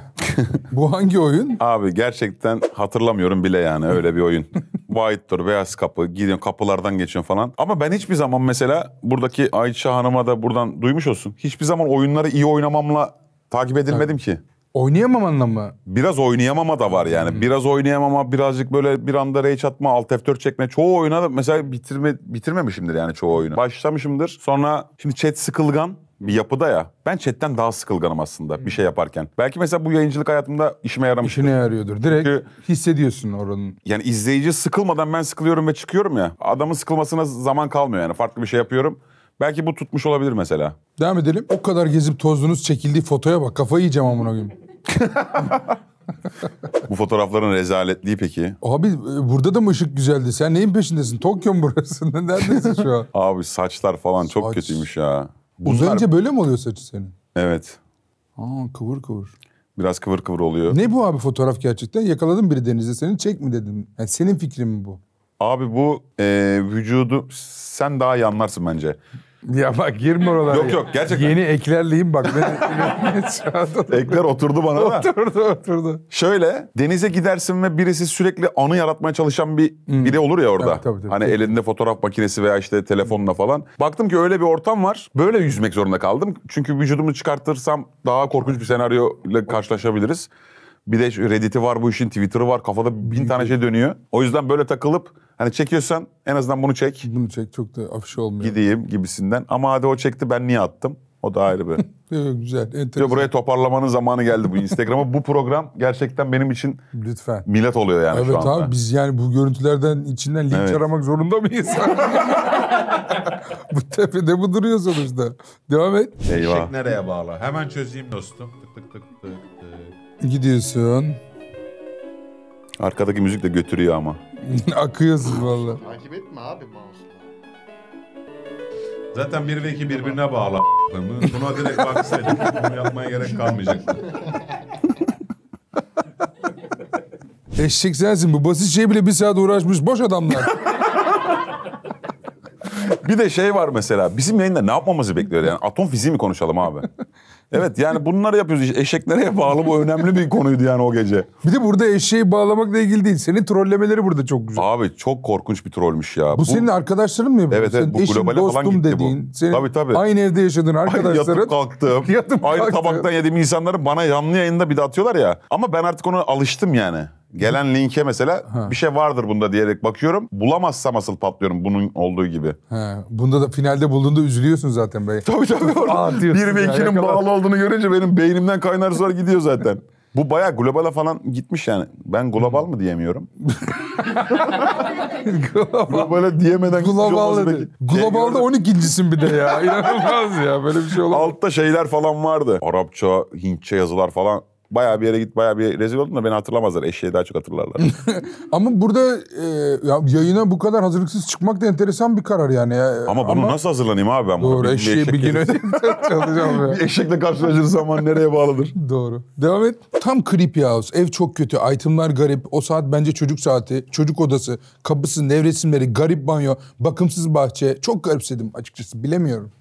Bu hangi oyun? Abi gerçekten hatırlamıyorum bile yani öyle bir oyun. White'dur, beyaz kapı, gidiyorsun kapılardan geçiyorsun falan. Ama ben hiçbir zaman mesela buradaki Ayça Hanım'a da buradan duymuş olsun. Hiçbir zaman oyunları iyi oynamamla takip edilmedim ki. Oynayamamanla mı? Biraz oynayamama da var yani. Biraz oynayamama, birazcık böyle bir anda rage atma, alt F4 çekme. Çoğu oyuna da mesela bitirmemişimdir yani çoğu oyunu. Başlamışımdır. Sonra şimdi chat sıkılgan bir yapıda ya. Ben chatten daha sıkılganım aslında bir şey yaparken. Belki mesela bu yayıncılık hayatımda işime yaramış. İşine yarıyordur. Direkt Çünkü- hissediyorsun oranın. Yani izleyici sıkılmadan ben sıkılıyorum ve çıkıyorum ya. Adamın sıkılmasına zaman kalmıyor yani. Farklı bir şey yapıyorum. Belki bu tutmuş olabilir mesela. Devam edelim. O kadar gezip tozdunuz çekildiği fotoya bak. Kafayı yiyeceğim amına koyayım. Bu fotoğrafların rezaletliği peki. Abi burada da mı ışık güzeldi? Sen neyin peşindesin? Tokyo mu burası? Neredesin şu an? Abi saçlar falan çok Saç. kötüymüş ya. Uzayınca böyle mi oluyor saçı senin? Evet. Aa kıvır kıvır. Biraz kıvır kıvır oluyor. Ne bu abi fotoğraf gerçekten? Yakaladın biri denizde seni çek mi dedim. Yani senin fikrin mi bu? Abi bu vücudu sen daha iyi anlarsın bence. Ya bak girme oralara. Yok, ya. yok, gerçekten. Yeni eklerleyim bak. Ekler oturdu bana da. oturdu. Şöyle denize gidersin ve birisi sürekli anı yaratmaya çalışan biri olur ya orada. Tabii. Hani elinde fotoğraf makinesi veya işte telefonla falan. Baktım ki öyle bir ortam var. Böyle yüzmek zorunda kaldım. Çünkü vücudumu çıkartırsam daha korkunç bir senaryo ile karşılaşabiliriz. Bir de Reddit'i var bu işin, Twitter'ı var. Kafada 1000 tane şey dönüyor. O yüzden böyle takılıp hani çekiyorsan en azından bunu çek. Bunu çek çok da afişe olmuyor. Gideyim gibisinden. Ama hadi o çekti ben niye attım? O da ayrı bir. Güzel, enteresan. Ve buraya toparlamanın zamanı geldi bu Instagram'a. Bu program gerçekten benim için Lütfen. millet oluyor yani Evet şu anda. abi biz yani bu görüntülerden içinden linç Evet. aramak zorunda mıyız? Bu tepede bu duruyor sonuçta. Devam et. Eyvah. Eşek nereye bağlı? Hemen çözeyim dostum. Tık tık tık tık tık. Gidiyorsun. Arkadaki müzik de götürüyor ama. Akıyorsun valla. Takip etme abi mouse'la. Zaten 1 ve 2 birbirine bağlı. Buna direkt baksaydık bunu yapmaya gerek kalmayacaktı. Eşek sensin. Bu basit şey bile bir saat uğraşmış. Boş adamlar. Bir de şey var mesela. Bizim yayında ne yapmamızı bekliyor yani? Atom fiziği mi konuşalım abi? Evet yani bunları yapıyoruz. İşte eşek nereye bağlı bu önemli bir konuydu yani o gece. Bir de burada eşeği bağlamakla ilgili değil. Senin trollemeleri burada çok güzel. Abi çok korkunç bir trollmüş ya. Bu senin arkadaşların mı yapıyor? Evet, Senin bu eşin, globale falan dostum gitti bu. dediğin. Senin Tabii. aynı evde yaşadığın arkadaşların. Yatıp kalktım. Yatıp Aynı kalktım. tabaktan yediğim insanların bana canlı yayında bir de atıyorlar ya. Ama ben artık ona alıştım yani. Gelen linke mesela bir şey vardır bunda diyerek bakıyorum. Bulamazsam asıl patlıyorum bunun olduğu gibi. He, bunda da finalde bulduğunda üzülüyorsun zaten be. Tabii. Aa diyorsun 1 ve ya, 2'nin yakala. bağlı olduğunu görünce benim beynimden kaynar sular gidiyor zaten. Bu bayağı globala falan gitmiş yani. Ben global mı diyemiyorum? Globala diyemeden gitmiş Global olması dedi. peki. Globalda 12.'sin bir de ya. İnanılmaz ya. Böyle bir şey olamaz. Altta şeyler falan vardı. Arapça, Hintçe yazılar falan. bayağı bir yere git, bayağı bir rezil oldum da beni hatırlamazlar. Eşeği daha çok hatırlarlar. Ama burada ya yayına bu kadar hazırlıksız çıkmak da enteresan bir karar yani. Ama bunu nasıl hazırlanayım abi ben? Doğru, eşeği bir gün önce çalacağım ya. Bir eşekle karşılaşırsam zaman nereye bağlıdır? Doğru. Devam et. Tam creepy house. Ev çok kötü. Itemlar garip. O saat bence çocuk saati. Çocuk odası. Kapısı, nevresimleri, garip banyo, bakımsız bahçe. Çok garipsedim açıkçası. Bilemiyorum.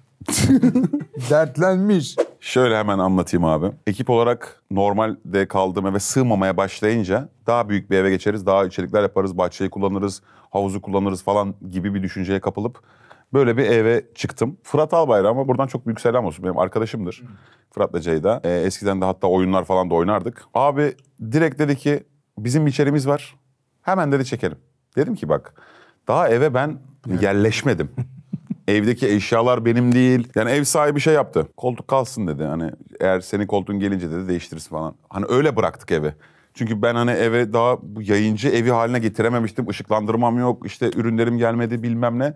Dertlenmiş. Şöyle hemen anlatayım abi. Ekip olarak normalde kaldığım eve sığmamaya başlayınca daha büyük bir eve geçeriz. Daha içerikler yaparız, bahçeyi kullanırız, havuzu kullanırız falan gibi bir düşünceye kapılıp böyle bir eve çıktım. Fırat Albayrak, ama buradan çok büyük selam olsun. Benim arkadaşımdır. Fırat'la Ceyda. Eskiden de hatta oyunlar falan da oynardık. Abi direkt dedi ki bizim bir içeriğimiz var. Hemen dedi çekelim. Dedim ki bak daha eve ben yerleşmedim. Evdeki eşyalar benim değil. Yani ev sahibi şey yaptı. Koltuk kalsın dedi. Hani eğer senin koltuğun gelince dedi değiştirirsin falan. Hani öyle bıraktık evi. Çünkü ben hani eve daha bu yayıncı evi haline getirememiştim. Işıklandırmam yok. İşte ürünlerim gelmedi bilmem ne.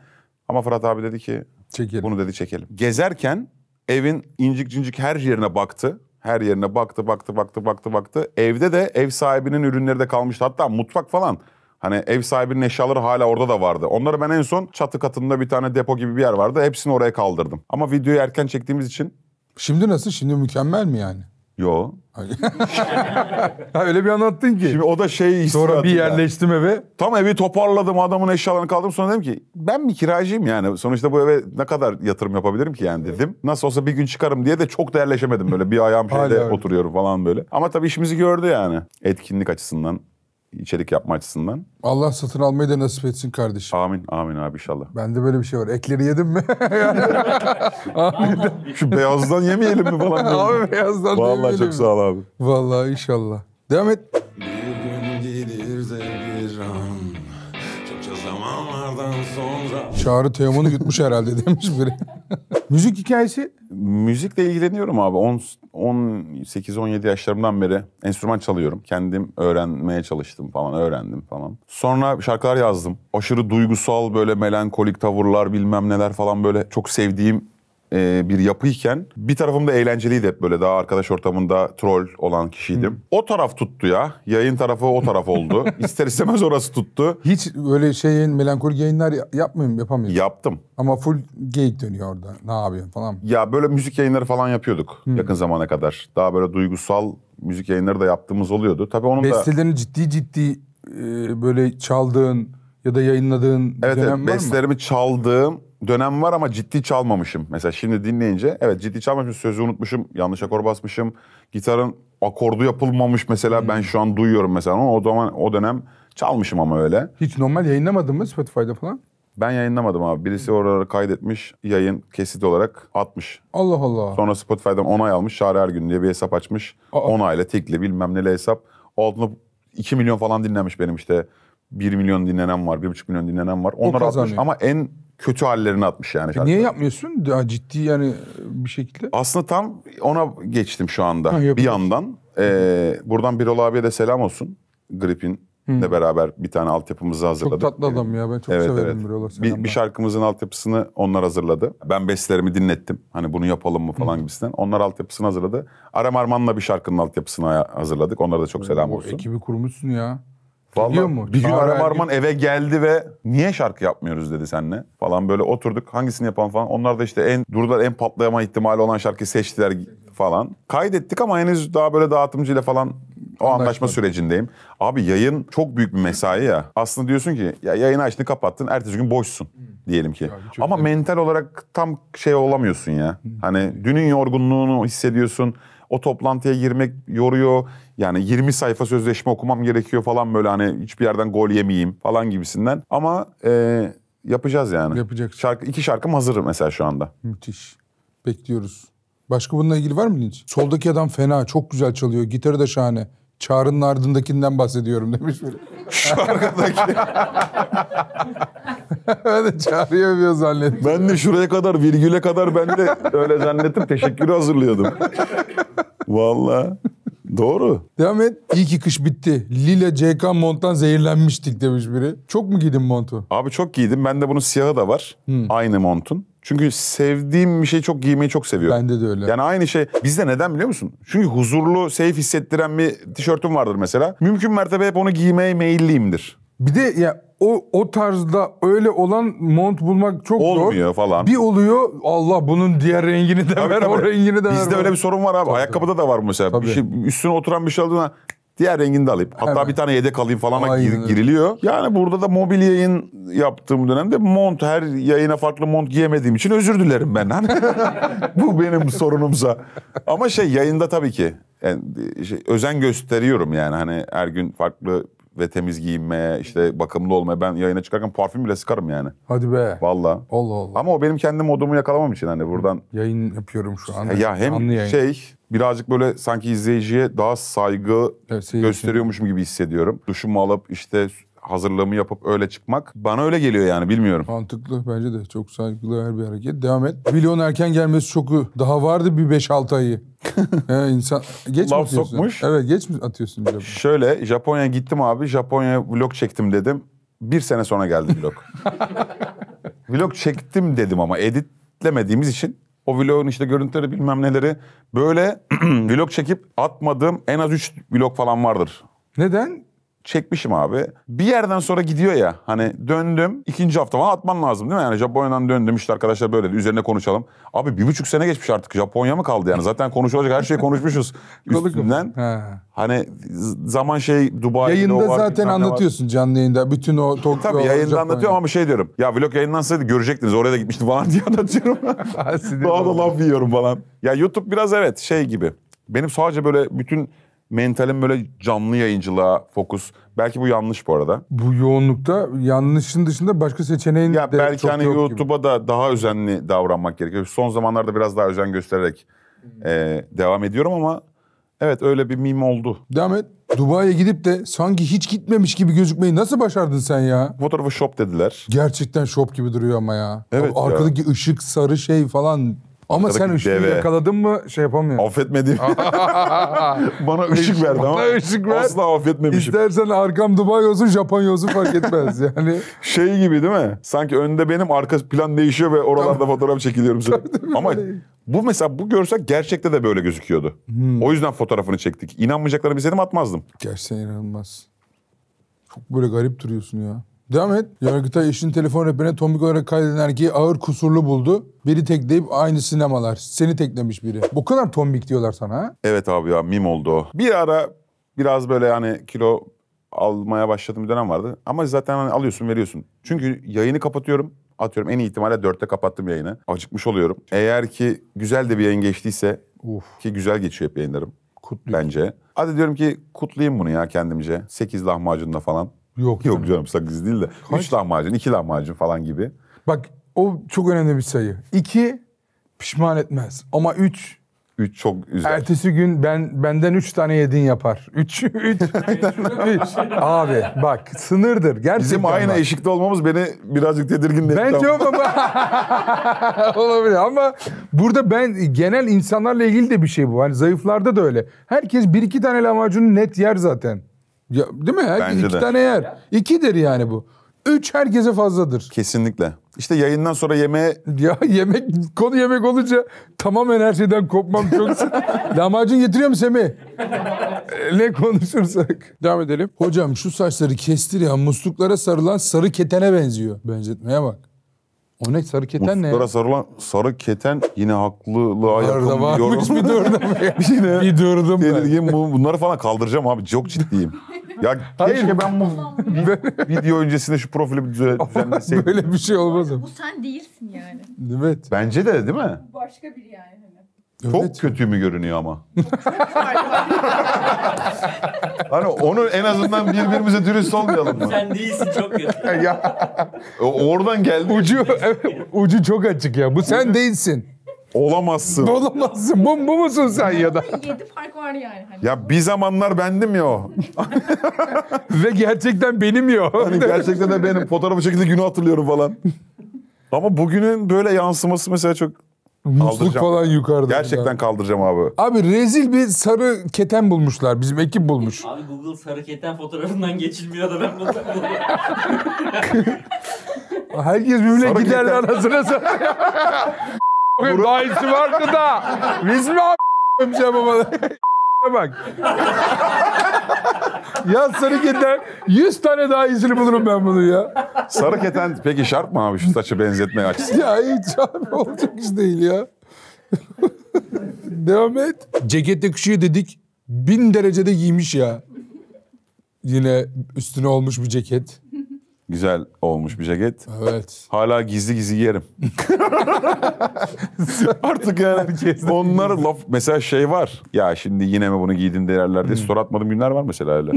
Ama Fırat abi dedi ki Çekelim. bunu dedi çekelim. Gezerken evin incik cincik her yerine baktı. Her yerine baktı. Evde de ev sahibinin ürünleri de kalmıştı. Hatta mutfak falan. Hani ev sahibinin eşyaları hala orada da vardı. Onları ben en son çatı katında bir tane depo gibi bir yer vardı. Hepsini oraya kaldırdım. Ama videoyu erken çektiğimiz için... Şimdi nasıl? Şimdi mükemmel mi yani? Yo. Ha, öyle bir anlattın ki. Şimdi o da şey Sonra bir yerleştim eve. Tam evi toparladım, adamın eşyalarını kaldırdım. Sonra dedim ki ben bir kiracıyım yani. Sonuçta bu eve ne kadar yatırım yapabilirim ki yani dedim. Nasıl olsa bir gün çıkarım diye de çok da yerleşemedim böyle. Bir ayağım şeyde Hala. oturuyorum falan böyle. Ama tabii işimizi gördü yani. Etkinlik açısından, içerik yapma açısından. Allah satın almayı da nasip etsin kardeşim. Amin, amin abi inşallah. Bende böyle bir şey var. Ekleri yedim mi? Şu beyazdan yemeyelim mi falan. Abi beyazdan da Vallahi yemeyelim çok mi? sağ ol abi. Vallahi inşallah. Devam et. Bir gün gelir de bir an, çokça zamanlardan sonra. Çağrı Teoman'ı yutmuş herhalde demiş biri. Müzik hikayesi? Müzikle ilgileniyorum abi. 18-17 yaşlarımdan beri enstrüman çalıyorum. Kendim öğrenmeye çalıştım falan, öğrendim falan. Sonra şarkılar yazdım. Aşırı duygusal böyle melankolik tavırlar bilmem neler falan böyle çok sevdiğim bir yapıyken bir tarafım da eğlenceliydi hep böyle daha arkadaş ortamında troll olan kişiydim. O taraf tuttu ya. Yayın tarafı o taraf oldu. İster istemez orası tuttu. Hiç böyle melankolik yayınlar yapamıyorum. Yaptım. Ama full geyik dönüyor orada. Ne yapıyorsun falan. Ya böyle müzik yayınları falan yapıyorduk yakın zamana kadar. Daha böyle duygusal müzik yayınları da yaptığımız oluyordu. Tabii onun da... Bestelerini ciddi böyle çaldığın ya da yayınladığın Evet, dönem evet, var mı? bestlerimi çaldığım dönem var ama ciddi çalmamışım. Mesela şimdi dinleyince evet ciddi çalmamışım, sözü unutmuşum, yanlış akor basmışım. Gitarın akordu yapılmamış mesela ben şu an duyuyorum mesela ama o zaman o dönem çalmışım ama öyle. Hiç normal yayınlamadın mı Spotify'da falan? Ben yayınlamadım abi. Birisi oraları kaydetmiş, yayın kesit olarak atmış. Allah Allah. Sonra Spotify'dan onay almış, Çağrı Ergün diye bir hesap açmış. Onayla, tikli bilmem neli hesap. Altında 2 milyon falan dinlenmiş benim işte. 1 milyon dinlenen var, 1,5 milyon dinlenen var. Onları atmış kazanıyor. ama en kötü hallerini atmış yani şarkılar. Niye yapmıyorsun? Daha ciddi yani bir şekilde. Aslında tam ona geçtim şu anda bir yapıyorsun. yandan. Buradan Birol abiye de selam olsun. Grip'in de beraber bir tane altyapımızı hazırladık. Çok tatlı adam ya. Ben çok severim Birol'u. Bir şarkımızın altyapısını onlar hazırladı. Ben bestelerimi dinlettim. Hani bunu yapalım mı falan gibisinden. Onlar altyapısını hazırladı. Arem Arman'la bir şarkının altyapısını hazırladık. Onlara da çok selam olsun. Ekibi kurmuşsun ya. Geliyor mu? Vallahi bir gün Çağrı Arem Ergün- Arman eve geldi ve niye şarkı yapmıyoruz dedi seninle. Falan böyle oturduk hangisini yapalım falan. Onlar da işte en patlayama ihtimali olan şarkıyı seçtiler falan. Kaydettik ama henüz daha böyle dağıtımcıyla falan o anlaşma sürecindeyim. Abi yayın çok büyük bir mesai ya. Aslında diyorsun ki ya yayını açtın kapattın ertesi gün boşsun diyelim ki. Ama mental olarak tam şey olamıyorsun ya. Hani dünün yorgunluğunu hissediyorsun. O toplantıya girmek yoruyor. Yani 20 sayfa sözleşme okumam gerekiyor falan böyle hani hiçbir yerden gol yemeyeyim falan gibisinden. Ama yapacağız yani. Yapacaksın. 2 şarkım hazır mesela şu anda. Müthiş. Bekliyoruz. Başka bununla ilgili var mı linç? Soldaki adam fena. Çok güzel çalıyor. Gitarı da şahane. Çağrı'nın ardındakinden bahsediyorum demiş biri. Şu arkadaki. Ben de Çağrı'yı övüyor zannettim. Ben de şuraya kadar virgüle kadar ben de öyle zannettim. Teşekkürü hazırlıyordum. Vallahi. Doğru. Devam et. İyi ki kış bitti. Lila CK monttan zehirlenmiştik demiş biri. Çok mu giydin montu? Abi çok giydim. Bende bunun siyahı da var. Aynı montun. Çünkü sevdiğim bir şeyi çok giymeyi çok seviyorum. Bende de öyle. Yani aynı şey bizde neden biliyor musun? Çünkü huzurlu, safe hissettiren bir tişörtüm vardır mesela. Mümkün mertebe hep onu giymeye meyilliyimdir. Bir de ya o tarzda öyle olan mont bulmak çok zor. Olmuyor falan. Bir oluyor, Allah bunun diğer rengini de ver, o rengini de ver. Bizde öyle bir sorun var abi. Tabii. Ayakkabıda da var mesela. Tabii. Bir şey, üstüne oturan bir şey aldığında diğer rengini de alayım. Hatta Hemen. bir tane yedek alayım falan Aynen öyle. giriliyor. Yani burada da mobil yayın yaptığım dönemde mont, her yayına farklı mont giyemediğim için özür dilerim ben. Hani bu benim sorunumsa. Ama yayında tabii ki yani özen gösteriyorum yani. Hani her gün farklı ve temiz giyinmeye, işte bakımlı olmaya. Ben yayına çıkarken parfüm bile sıkarım yani. Hadi be. Vallahi. Allah Allah. Ama o benim kendi modumu yakalamam için hani buradan. Yayın yapıyorum şu an. Ya hem Canlı yayın. birazcık böyle sanki izleyiciye daha saygı Evet, seyirci. gösteriyormuşum gibi hissediyorum. Duşumu alıp işte hazırlığımı yapıp öyle çıkmak bana öyle geliyor yani, bilmiyorum. Mantıklı, bence de çok saygılı her bir hareket. Devam et. Vlogun erken gelmesi çok daha vardı bir 5-6 ayı. İnsan geç mi Laf atıyorsun? sokmuş. Evet, geç mi atıyorsun vlogu? Şöyle Japonya'ya gittim abi. Japonya'ya vlog çektim dedim. 1 sene sonra geldi vlog. Vlog çektim dedim ama editlemediğimiz için o vlogun işte görüntüleri bilmem neleri böyle vlog çekip atmadığım en az 3 vlog falan vardır. Neden? Çekmişim abi. Bir yerden sonra gidiyor ya, hani döndüm 2. hafta falan atman lazım değil mi? Yani Japonya'dan döndüm, işte arkadaşlar böyle dedi, üzerine konuşalım. Abi 1,5 sene geçmiş artık, Japonya mı kaldı yani? Zaten konuşulacak her şeyi konuşmuşuz üstünden. Hani zaman Dubai. Yayında zaten anlatıyorsun canlı yayında. Bütün o Tokyo. Tabii yayında Japonya. anlatıyorum ama diyorum. Ya vlog yayınlansaydı görecektiniz, oraya da gitmiştim falan diye anlatıyorum. Daha da laf yiyorum falan. Ya YouTube biraz evet gibi. Benim sadece böyle bütün mentalim böyle canlı yayıncılığa fokus. Belki bu yanlış bu arada. Bu yoğunlukta yanlışın dışında başka seçeneğin Ya de belki çok hani yok YouTube'a da daha özenli davranmak gerekiyor. Son zamanlarda biraz daha özen göstererek devam ediyorum ama evet, öyle bir meme oldu. Devam et. Dubai'ye gidip de sanki hiç gitmemiş gibi gözükmeyi nasıl başardın sen ya? Fotoğrafı shop dediler. Gerçekten şop gibi duruyor ama ya. Evet ya. Arkadaki ışık sarı falan. Ama Arkadaki sen ışığı deve. yakaladın mı yapamıyorsun. Affetmediğim. Bana ışık verdi ama Bana ışık ver. asla affetmemişim. İstersen arkam Dubai olsun, Japonya olsun fark etmez yani. Gibi değil mi? Sanki önde benim, arka plan değişiyor ve oralarda fotoğraf çekiliyorum. Ama bu mesela, bu görsel gerçekte de böyle gözüküyordu. O yüzden fotoğrafını çektik. İnanmayacaklarını bilseydim atmazdım. Gerçekten inanılmaz. Çok böyle garip duruyorsun ya. Devam et. Yargıtay eşinin telefon rehberine tombik olarak kaydeden erkeği ağır kusurlu buldu. Biri tekleyip aynı sinemalar. Seni teklemiş biri. Bu kadar tombik diyorlar sana ha? Evet abi ya, meme oldu o. Bir ara biraz böyle hani kilo almaya başladığım bir dönem vardı. Ama zaten hani alıyorsun veriyorsun. Çünkü yayını kapatıyorum. Atıyorum en iyi ihtimalle 4'te kapattım yayını. Acıkmış oluyorum. Eğer ki güzel de bir yayın geçtiyse, ki güzel geçiyor hep yayınlarım. Kutluyor. Bence. Hadi diyorum ki kutlayayım bunu ya kendimce. 8 lahmacunla falan. Yok Canım 8 değil de. 3 lahmacun, 2 lahmacun falan gibi. Bak o çok önemli bir sayı. 2 pişman etmez. Ama 3 3 çok güzel. ertesi gün benden 3 tane yedin yapar. 3. Abi bak sınırdır. Gerçekten Bizim aynı bak. eşikte olmamız beni birazcık tedirgin etti. Bence o olabilir ama burada ben genel insanlarla ilgili de bir şey bu. Hani zayıflarda da öyle. Herkes 1-2 tane lahmacunu net yer zaten. Ya, değil mi? Herkes Bence 2 de. tane yer. 2'dir yani bu. 3 herkese fazladır. Kesinlikle. İşte yayından sonra yemeğe Ya konu yemek olunca tamamen her şeyden kopmam çok Lahmacun getiriyor mu Semih? Ne konuşursak. Devam edelim. Hocam şu saçları kestir ya, musluklara sarılan sarı ketene benziyor. Benzetmeye bak. O ne, sarı keten ne ya? musluklara sarılan sarı keten yine haklılığa yakın Orada bir varmış, yorum. bir durdum. Yine Bir durdum ben. tedirgin. Bunları falan kaldıracağım abi. Çok ciddiyim. Ya keşke ben bu video öncesinde şu profili bir düzenleseydim. Böyle bir şey olmaz ama. Bu sen değilsin yani. Evet. Bence de değil mi? Başka biri yani. Çok Evet. kötü mü görünüyor ama? Hani onu en azından birbirimize dürüst olmayalım mı? Sen değilsin, çok kötü. Oradan geldi. Ucu çok açık ya. Bu sen değilsin. Olamazsın. Olamazsın. Bu musun sen ya da? 7 fark var yani. Hani. Ya bir zamanlar bendim ya o. Ve gerçekten benim ya. Hani gerçekten de benim fotoğrafı şekilde günü hatırlıyorum falan. Ama bugünün böyle yansıması mesela çok Musluk kaldıracağım. falan yukarıda. Gerçekten kaldıracağım abi. Abi rezil bir sarı keten bulmuşlar. Bizim ekip bulmuş. Abi Google sarı keten fotoğrafından geçilmiyor da ben bunu Herkes birbirine Sarı giderler keten. anasına satıyor. Daha iyisi vardı da. Biz mi bir şey yapamadık? Bak. Ya sarı keten 100 tane daha iyisini bulurum ben bunu ya. Sarı keten peki şart mı abi şu saçı benzetmek açısından? Ya hiç abi olacak iş değil ya. Devam et. Ceket yakışıyor dedik. 1000 derecede giymiş ya. Yine üstüne olmuş bir ceket. Güzel olmuş bir ceket. Evet. Hala gizli gizli giyerim. Artık yani onlar laf mesela şey var. Ya şimdi yine mi bunu giydin derler diye story atmadığım günler var mesela öyle.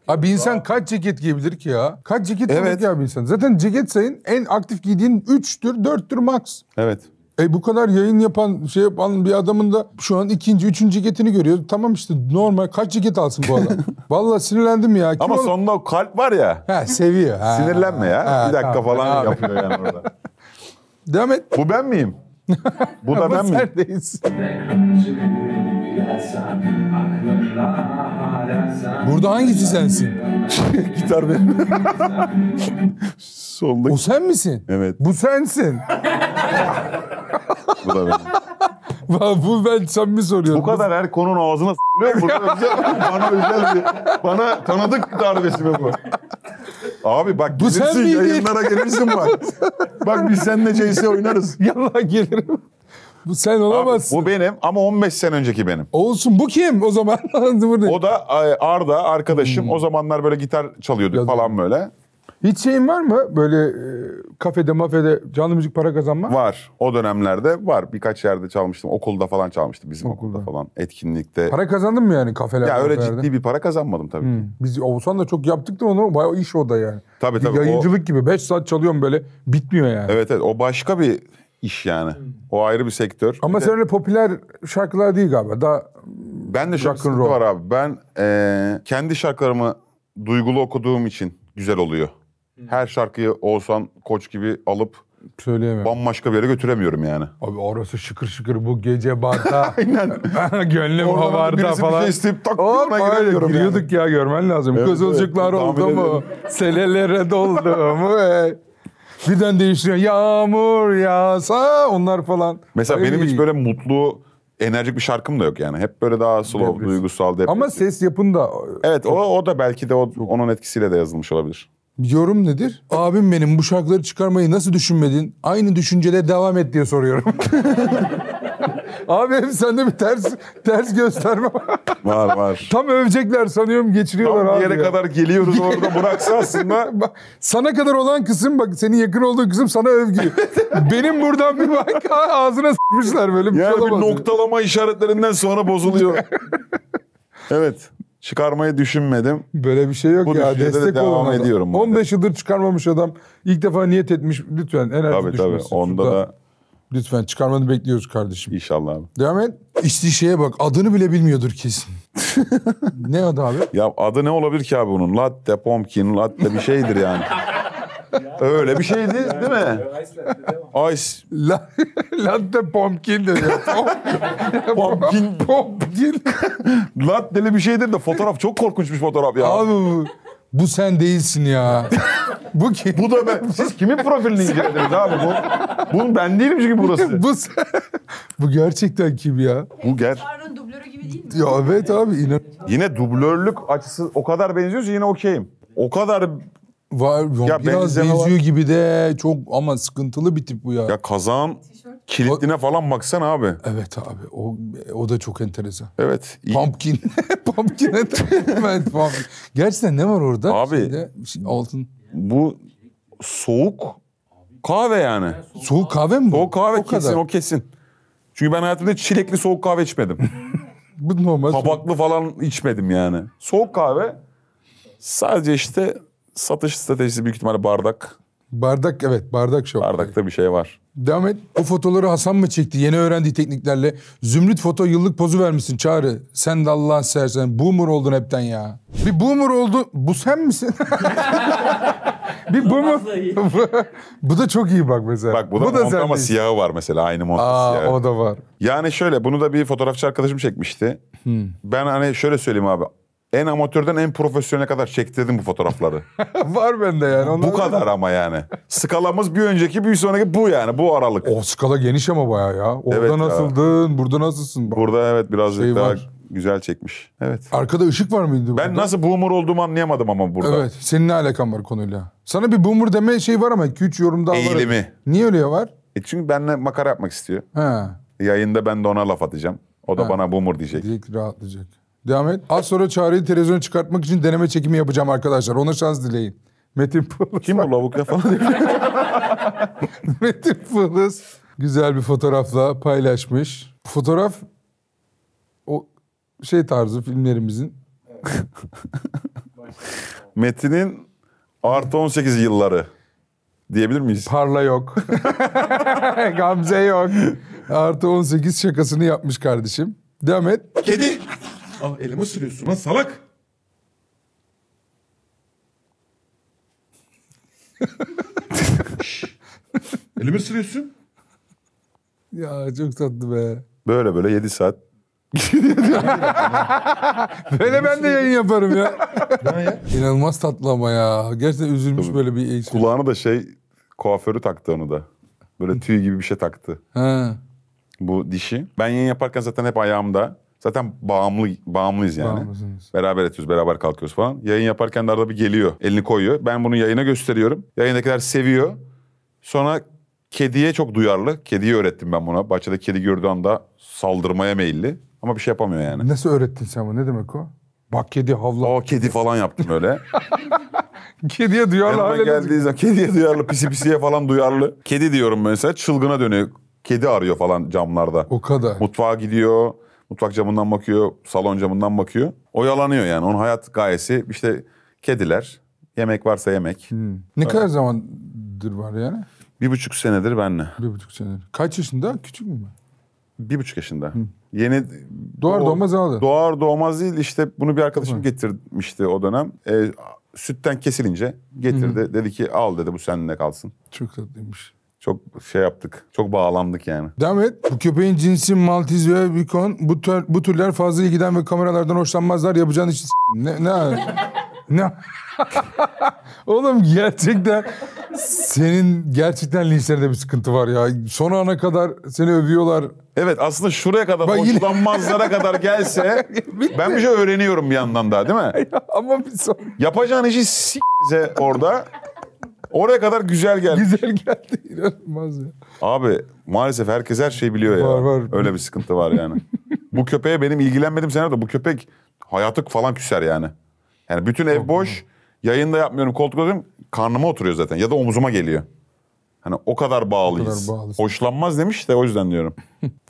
Abi bir insan kaç ceket giyebilir ki ya? Kaç ceket giyebilir Evet. ki abi insan? Zaten ceket sayın en aktif giydiğin 3'tür 4'tür max. Evet. Bu kadar yayın yapan şey yapan bir adamın da şu an 2. 3. ceketini görüyoruz. Tamam işte normal kaç ceket alsın bu adam? Vallahi sinirlendim ya. Kim Ama sonunda o kalp var ya. Ha seviyor. Ha. Sinirlenme ya. Ha, Bir dakika tamam. falan Abi. yapıyor yani orada. Devam et. Bu ben miyim? Bu da Ama ben miyim? sen değilsin. Burada hangisi sensin? Gitar benim. Soldaki. O sen misin? Evet. Bu sensin. Bu da benim. Bu ben samimi soruyorum. Bu kadar her konunun ağzına s***lıyor. Bana özel bir... Bana tanıdık darbesi mi bu? Abi bak Bu sen gelirsin miydin? yayınlara gelirsin bak. Bak biz seninle CS oynarız. Yalan gelirim. Bu sen Abi, olamazsın. bu benim ama 15 sene önceki benim. Olsun bu kim o zaman? O da Arda arkadaşım. O zamanlar böyle gitar çalıyorduk Ya da- falan böyle. Hiç şeyin var mı? Böyle kafede mafede canlı müzik para kazanma? Var. O dönemlerde var. Birkaç yerde çalmıştım. Okulda falan çalmıştım. Bizim okulda falan. Etkinlikte. Para kazandın mı yani kafelerde? Ya öyle kafelerde? ciddi bir para kazanmadım tabii. Biz Oğuzhan da çok yaptık da onu. Bayağı iş o da yani. Tabii, Bir tabii. yayıncılık gibi. 5 saat çalıyorum böyle. Bitmiyor yani. Evet evet. O başka bir iş yani. O ayrı bir sektör. Ama Bir de sen öyle popüler şarkılar değil galiba. Daha ben de şöyle bir sıkıntı rock'n'roll. var abi. Ben kendi şarkılarımı duygulu okuduğum için güzel oluyor. Her şarkıyı Oğuzhan Koç gibi alıp söyleyemem. bambaşka bir yere götüremiyorum yani. Abi orası şıkır şıkır bu gece barda. Aynen. Gönlüm Oradan havarda birisi bir falan. şey isteyip tak Hop, ona öyle giremiyorum yani. giriyorduk ya görmen lazım. Evet, Kızılcıklar evet, oldu tahmin mu? ederim. Selelere doldu mu? Birden değiştiriyor. Yağmur yağsa onlar falan. Mesela Ay. benim hiç böyle mutlu, enerjik bir şarkım da yok yani. Hep böyle daha slow, Depresif. duygusal, depresif. Ama ses yapın da Evet o da belki de onun etkisiyle de yazılmış olabilir. yorum nedir? Abim benim bu şarkıları çıkarmayı nasıl düşünmedin? Aynı düşüncede devam et diye soruyorum. Abi hep sende bir ters gösterme var. Var. Tam övecekler sanıyorum geçiriyorlar Tam abi. bir yere ya. kadar geliyoruz orada bıraksa aslında. Bak, sana kadar olan kısım bak senin yakın olduğun kısım sana övgü. Benim buradan bir bak ağzına s**mışlar böyle bir şey Yani bir olamaz. noktalama işaretlerinden sonra bozuluyor. Evet. Çıkarmayı düşünmedim. Böyle bir şey yok Bu ya. düşüncede de Destek devam olun adam. ediyorum. 15 yıldır çıkarmamış adam. İlk defa niyet etmiş. Lütfen enerji Tabii düşmesin. onda Şurada. da Lütfen çıkarmanı bekliyoruz kardeşim. inşallah abi. Devam et. İşte şeye bak adını bile bilmiyordur kesin. Ne adı abi? Ya adı ne olabilir ki abi bunun? Latte, pumpkin, latte bir şeydir yani. Öyle bir şeydi değil mi? Ice, Latte pumpkin dedi. pumpkin, Pumpkin. latte'li bir şeydir de fotoğraf çok korkunç bir fotoğraf ya. Abi bu sen değilsin ya. Bu kim? Bu da ben. Siz kimin profilini incelediniz abi bu? Bu ben değilim çünkü burası. bu sen. Bu gerçekten kim ya? Bu Harun dublörü gibi değil mi? Ya evet abi inan. Yine dublörlük açısı o kadar benziyorsa yine okeyim. O kadar Var, Ya biraz benzeme benziyor var. gibi de çok ama sıkıntılı bir tip bu ya. ya kazağın kilitline falan baksana abi. Evet abi o da çok enteresan. Evet. iyi. Pumpkin. Pumpkin. Evet, pumpkin. Gerçekten ne var orada? Abi. Şeyde, altın. Bu soğuk kahve yani. Soğuk kahve mi bu? Soğuk kahve O kesin kadar. o kesin. Çünkü ben hayatımda çilekli soğuk kahve içmedim. Bu normal. Tabaklı falan içmedim yani. Soğuk kahve sadece işte satış stratejisi büyük ihtimalle bardak. Bardak evet bardak şov. Bardakta bir şey var. Devam et. O fotoları Hasan mı çekti yeni öğrendiği tekniklerle? Zümrüt foto yıllık pozu vermişsin Çağrı. Sen de Allah'ın seversen boomer oldun hepten ya. Bir boomer oldu. Bu sen misin? Bir boomer. Bu da çok iyi bak mesela. Bak bu da mont ama değil. siyahı var mesela aynı mont siyahı. O da var. Yani şöyle bunu da bir fotoğrafçı arkadaşım çekmişti. Ben hani şöyle söyleyeyim abi. en amatörden en profesyonele kadar çektirdim bu fotoğrafları. Var bende yani. Bu kadar ama yani. Skalamız bir önceki bir sonraki bu yani. Bu aralık. O skala geniş ama bayağı ya. Orada Evet ya. nasıldın, burada nasılsın? Burada evet birazcık Şey daha var. güzel çekmiş. Evet. Arkada ışık var mıydı? Ben burada? nasıl boomer olduğumu anlayamadım ama burada. Evet. Senin ne alakan var konuyla? Sana bir boomer deme şey var ama 2-3 yorum daha var. Eğilimi. Niye öyle var? Çünkü benimle makara yapmak istiyor. Ha. Yayında ben de ona laf atacağım. O da bana boomer diyecek. Direkt rahatlayacak. Devam et. Az sonra Çağrı'yı televizyona çıkartmak için deneme çekimi yapacağım arkadaşlar. Ona şans dileyin. Metin Pıhlıs. Kim bu lavuk ya falan? Metin Pıhlıs güzel bir fotoğrafla paylaşmış. Fotoğraf o şey tarzı filmlerimizin. Metin'in artı 18 yılları diyebilir miyiz? Parla yok. Gamze yok. Artı 18 şakasını yapmış kardeşim. Devam et. Kedi. Al elimi sürüyorsun lan salak. Elimi sürüyorsun. Ya çok tatlı be. Böyle böyle 7 saat. Böyle ben de yayın yaparım ya. Ne ya? İnanılmaz tatlı ama ya. Gerçekten üzülmüş böyle bir eğitim. Kulağını da kuaförü taktı onu da. Böyle tüy gibi bir şey taktı. Ha, Bu dişi. Ben yayın yaparken zaten hep ayağımda. Zaten bağımlıyız yani. bağımlısınız. Beraber yatıyoruz, beraber kalkıyoruz falan. Yayın yaparken de arada bir geliyor, elini koyuyor. Ben bunu yayına gösteriyorum. Yayındakiler seviyor. Sonra kediye çok duyarlı. Kediyi öğrettim ben buna. Bahçede kedi gördüğü anda saldırmaya meyilli. Ama bir şey yapamıyor yani. Nasıl öğrettin sen bunu? Ne demek o? Bak kedi havla. O kedi falan yaptım öyle. Kediye duyarlı Yanıma hale geldiği zaman kediye duyarlı, pisi pisiye falan duyarlı. Kedi diyorum mesela, çılgına dönüyor. Kedi arıyor falan camlarda. O kadar. Mutfağa gidiyor. Mutfak camından bakıyor, salon camından bakıyor. Oyalanıyor yani. Onun hayat gayesi işte kediler. Yemek varsa yemek. Ne kadar zamandır var yani? 1,5 senedir benle. 1,5 senedir. Kaç yaşında? Küçük mü? 1,5 yaşında. Yeni Doğar doğmaz aldı. Doğar doğmaz değil, işte bunu bir arkadaşım getirmişti o dönem. Sütten kesilince getirdi. Dedi ki al dedi, bu seninle kalsın. Çok tatlıymış. Çok şey yaptık. Çok bağlandık yani. Devam et. Bu köpeğin cinsi Maltese ve Vikon. Bu türler fazla ilgiden ve kameralardan hoşlanmazlar. Yapacağın işi ne? Oğlum gerçekten senin gerçekten linçlerinde bir sıkıntı var ya. Son ana kadar seni övüyorlar. Evet, aslında şuraya kadar Bak yine- hoşlanmazlara kadar gelse ben bir şey öğreniyorum bir yandan daha, değil mi? Ama bir son Yapacağın işi s***se orada. Oraya kadar güzel geldi. güzel geldi. İnanılmaz ya. Abi maalesef herkes her şeyi biliyor ya. Var. Öyle bir sıkıntı var yani. Bu köpeğe benim ilgilenmediğim senaryoda bu köpek hayatı falan küser yani. Yani bütün ev boş. Yayında yapmıyorum, koltuk oturuyorum. Karnıma oturuyor zaten ya da omzuma geliyor. Hani o kadar bağlıyız. O kadar bağlısın. Hoşlanmaz demiş de o yüzden diyorum.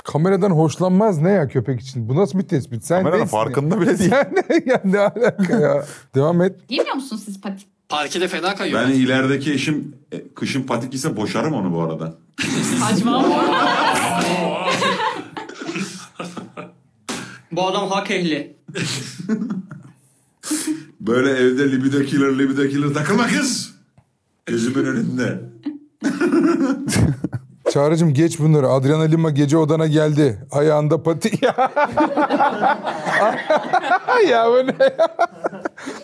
Kameradan hoşlanmaz ne ya köpek için? Bu nasıl bir tespit? Sen Kameranın neysin farkında bile değil. Sen ne ya, ne alaka ya? Devam et. Giymiyor musunuz siz patik? Parkede fena kayıyor. Ben ilerideki eşim kışın patik ise boşarım onu bu arada. Saçmalama. Bu adam hak ehli. Böyle evde libido killer takılma kız. Gözümün önünde. Çağrı'cığım geç bunları. Adriana Lima gece odana geldi. Ayağında patik. Ya bu ne ya?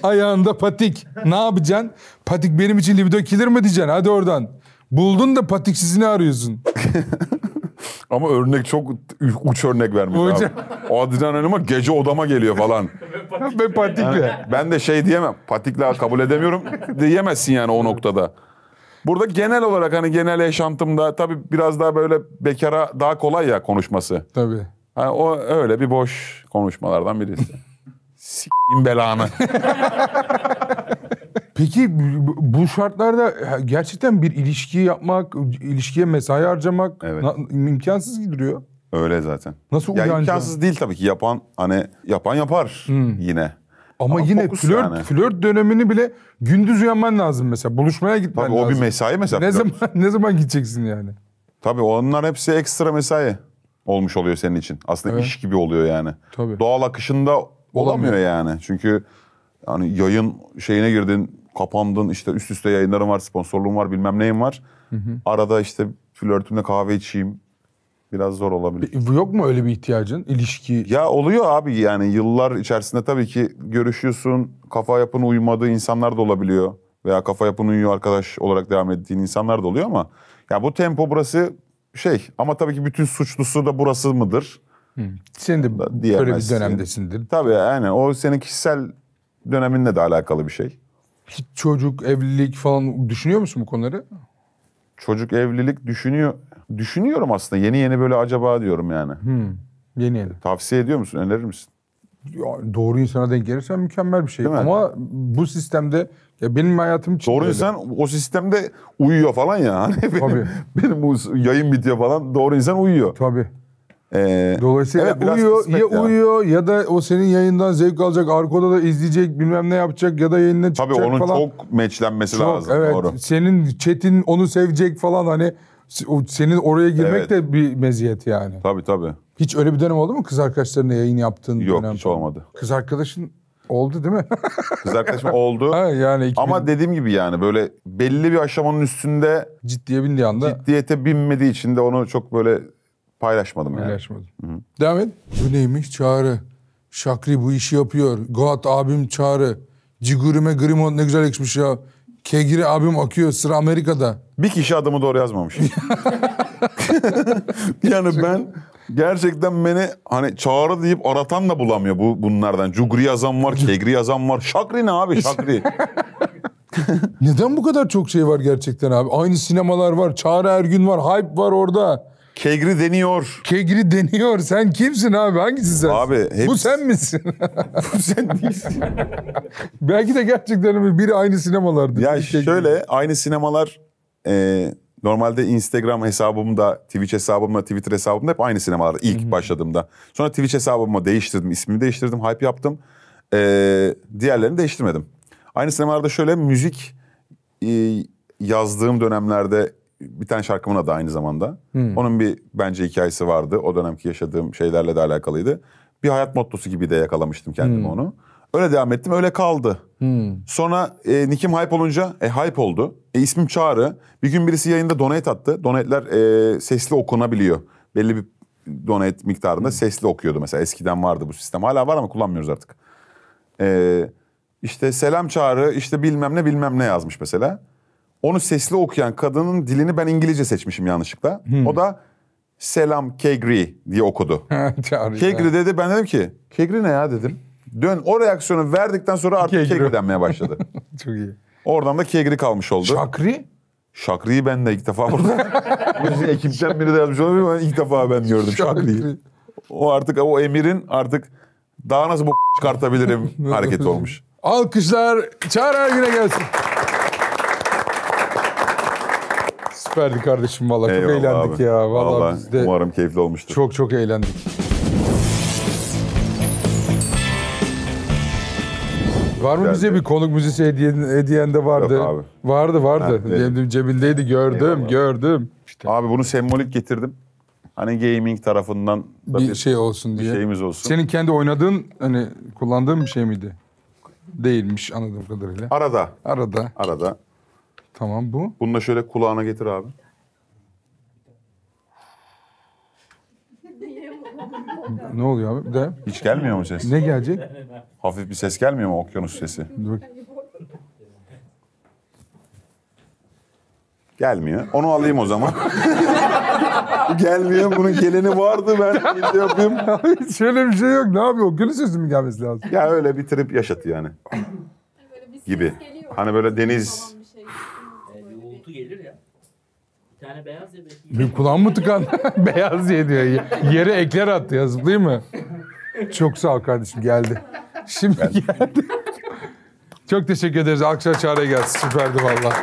Ayağında patik. Ne yapacaksın? Patik benim için libido killer mi diyeceksin? Hadi oradan. Buldun da patiksizini arıyorsun. Ama örnek çok uç örnek vermiş Uç. abi. O adrenalin gece odama geliyor falan. Ve patikle. Ben de şey diyemem. Patikle kabul edemiyorum diyemezsin yani o noktada. Burada genel olarak hani genel yaşantımda tabii biraz daha böyle bekara daha kolay ya konuşması. Tabii. Hani o öyle bir boş konuşmalardan birisi. S***in belanı. Peki bu şartlarda gerçekten bir ilişki yapmak, ilişkiye mesai harcamak Evet. imkansız duruyor. Öyle zaten. Nasıl Ya uyanacaksın? imkansız değil tabii ki, yapan yapar yine. Ama yine fokus flört yani. flört dönemini bile gündüz uyanman lazım mesela. Buluşmaya gitmen Tabii lazım. o bir mesai mesela. Ne zaman gideceksin yani? Tabii onlar hepsi ekstra mesai olmuş oluyor senin için. Aslında Evet. iş gibi oluyor yani. Tabii. Doğal akışında olamıyor yani. Çünkü yani yayın şeyine girdin, kapandın, işte üst üste yayınların var, sponsorluğun var, bilmem neyin var. Arada işte flörtümle kahve içeyim. biraz zor olabilir. Yok mu öyle bir ihtiyacın? İlişki. Ya oluyor abi, yani yıllar içerisinde tabii ki görüşüyorsun, kafa yapın uymadığı insanlar da olabiliyor. Veya kafa yapın uyuyor arkadaş olarak devam ettiğin insanlar da oluyor ama ya bu tempo burası ama tabii ki bütün suçlusu da burası mıdır? Senin de böyle bir Diyemezsin. dönemdesindir. Tabii yani o senin kişisel döneminle de alakalı bir şey. Hiç çocuk, evlilik falan düşünüyor musun bu konuları? Çocuk, evlilik düşünüyorum aslında. Yeni böyle acaba diyorum yani. Yeni. Tavsiye ediyor musun? Önerir misin? Ya, doğru insana denk gelirsen mükemmel bir şey. Değil mi? Ama bu sistemde ya benim hayatım için Doğru öyle. insan o sistemde uyuyor falan ya. Hani Tabii. benim bu yayın bitiyor falan. Doğru insan uyuyor. Tabii. Ee, Dolayısıyla evet, biraz uyuyor, kısmet ya ya. uyuyor ya da o senin yayından zevk alacak, arkada da izleyecek, bilmem ne yapacak ya da yayına Tabii çıkacak onun falan. çok meçlenmesi Çok, lazım. evet. Doğru. Senin chat'in onu sevecek falan, hani senin oraya girmek Evet. de bir meziyet yani. Tabii. Hiç öyle bir dönem oldu mu kız arkadaşlarına yayın yaptığın Yok, dönem? hiç olmadı. Kız arkadaşın oldu değil mi? Kız arkadaşım oldu. Ha, yani 2000 Ama dediğim gibi yani böyle belli bir aşamanın üstünde ciddiye bindiği anda ciddiyete binmediği için de onu çok böyle paylaşmadım yani. paylaşmadım. Devam et. Bu neymiş? Çağrı. Şakri bu işi yapıyor. Goat abim Çağrı. Cigurime Grimont ne güzel ekşmiş ya. Kegri abim akıyor. Sıra Amerika'da. Bir kişi adımı doğru yazmamış. Yani ben gerçekten beni hani Çağrı deyip aratan da bulamıyor bunlardan. Cugri yazan var, Kegri yazan var. Şakri ne abi, Şakri? Neden bu kadar çok şey var gerçekten abi? Aynı sinemalar var. Çağrı Ergün var. Hype var orada. Kegri deniyor. Kegri deniyor. Sen kimsin abi? Hangisi sen? Abi, hepsi- Bu sen misin? Sen değilsin. Belki de gerçekten biri aynı sinemalardı. Ya Biri Kegri. şöyle, aynı sinemalar normalde Instagram hesabımda, Twitch hesabımda, Twitter hesabımda hep aynı sinemalar ilk başladığımda. Sonra Twitch hesabımı değiştirdim, ismini değiştirdim, hype yaptım. Diğerlerini değiştirmedim. Aynı sinemalarda şöyle müzik yazdığım dönemlerde bir tane şarkımın adı aynı zamanda. Onun bir bence hikayesi vardı. O dönemki yaşadığım şeylerle de alakalıydı. Bir hayat mottosu gibi de yakalamıştım kendime onu. Öyle devam ettim, öyle kaldı. Sonra nickim hype olunca hype oldu. İsmim Çağrı. Bir gün birisi yayında donate attı. Donate'ler sesli okunabiliyor. Belli bir donate miktarında sesli okuyordu mesela. Eskiden vardı bu sistem. Hala var ama kullanmıyoruz artık. İşte selam Çağrı, işte bilmem ne yazmış mesela. Onu sesli okuyan kadının dilini ben İngilizce seçmişim yanlışlıkla. O da selam Kegri diye okudu. Çağrı. Kegri dedi, ben dedim ki Kegri ne ya dedim. O reaksiyonu verdikten sonra artık Kegri. Kegri denmeye başladı. Çok iyi. Oradan da Kegri kalmış oldu. Şakri? Şakri'yi ben de ilk defa burada. Bizim ekipten biri de yazmış olabilir ama ilk defa ben gördüm Şakri'yi. O artık o emirin artık daha nasıl bu çıkartabilirim hareketi olmuş. Alkışlar Çağrı Ergün'e gelsin. Süperdi kardeşim vallahi. Çok Eyvallah eğlendik abi. ya. Vallahi biz de umarım keyifli olmuştur. çok eğlendik. Var mı Güzeldi. bize bir konuk müzisi hediyen de vardı. Yok abi. Vardı. Ha, verin. Benim cebindeydi, gördüm. İşte Abi bunu sembolik getirdim. Hani gaming tarafından da bir şey olsun bir diye. şeyimiz olsun. Senin kendi oynadığın, hani kullandığın bir şey miydi? Değilmiş anladığım kadarıyla. Arada. Tamam bu. Bunu da şöyle kulağına getir abi. Ne oluyor abi? De. Hiç gelmiyor mu ses? Ne gelecek? Hafif bir ses gelmiyor mu, okyanus sesi? Dur bak. Gelmiyor. Onu alayım o zaman. Gelmiyor. Bunun geleni vardı, ben ne yapayım? Şöyle bir şey yok. Ne yapıyor? Okyanus sesi mi gelmesi lazım? Ya öyle bir trip yaşatı yani. Gibi. Hani böyle deniz. Bir uğultu gelir ya. Bir tane beyaz ya belki. Benim kulağım mı tıkandı? Beyaz diye diyor. Yere ekler attı ya, zıplayayım mı? Çok sağ ol kardeşim, geldi. Şimdi geldi. Çok teşekkür ederiz. Alkışlar Çağrı'ya gelsin. Süperdi vallahi.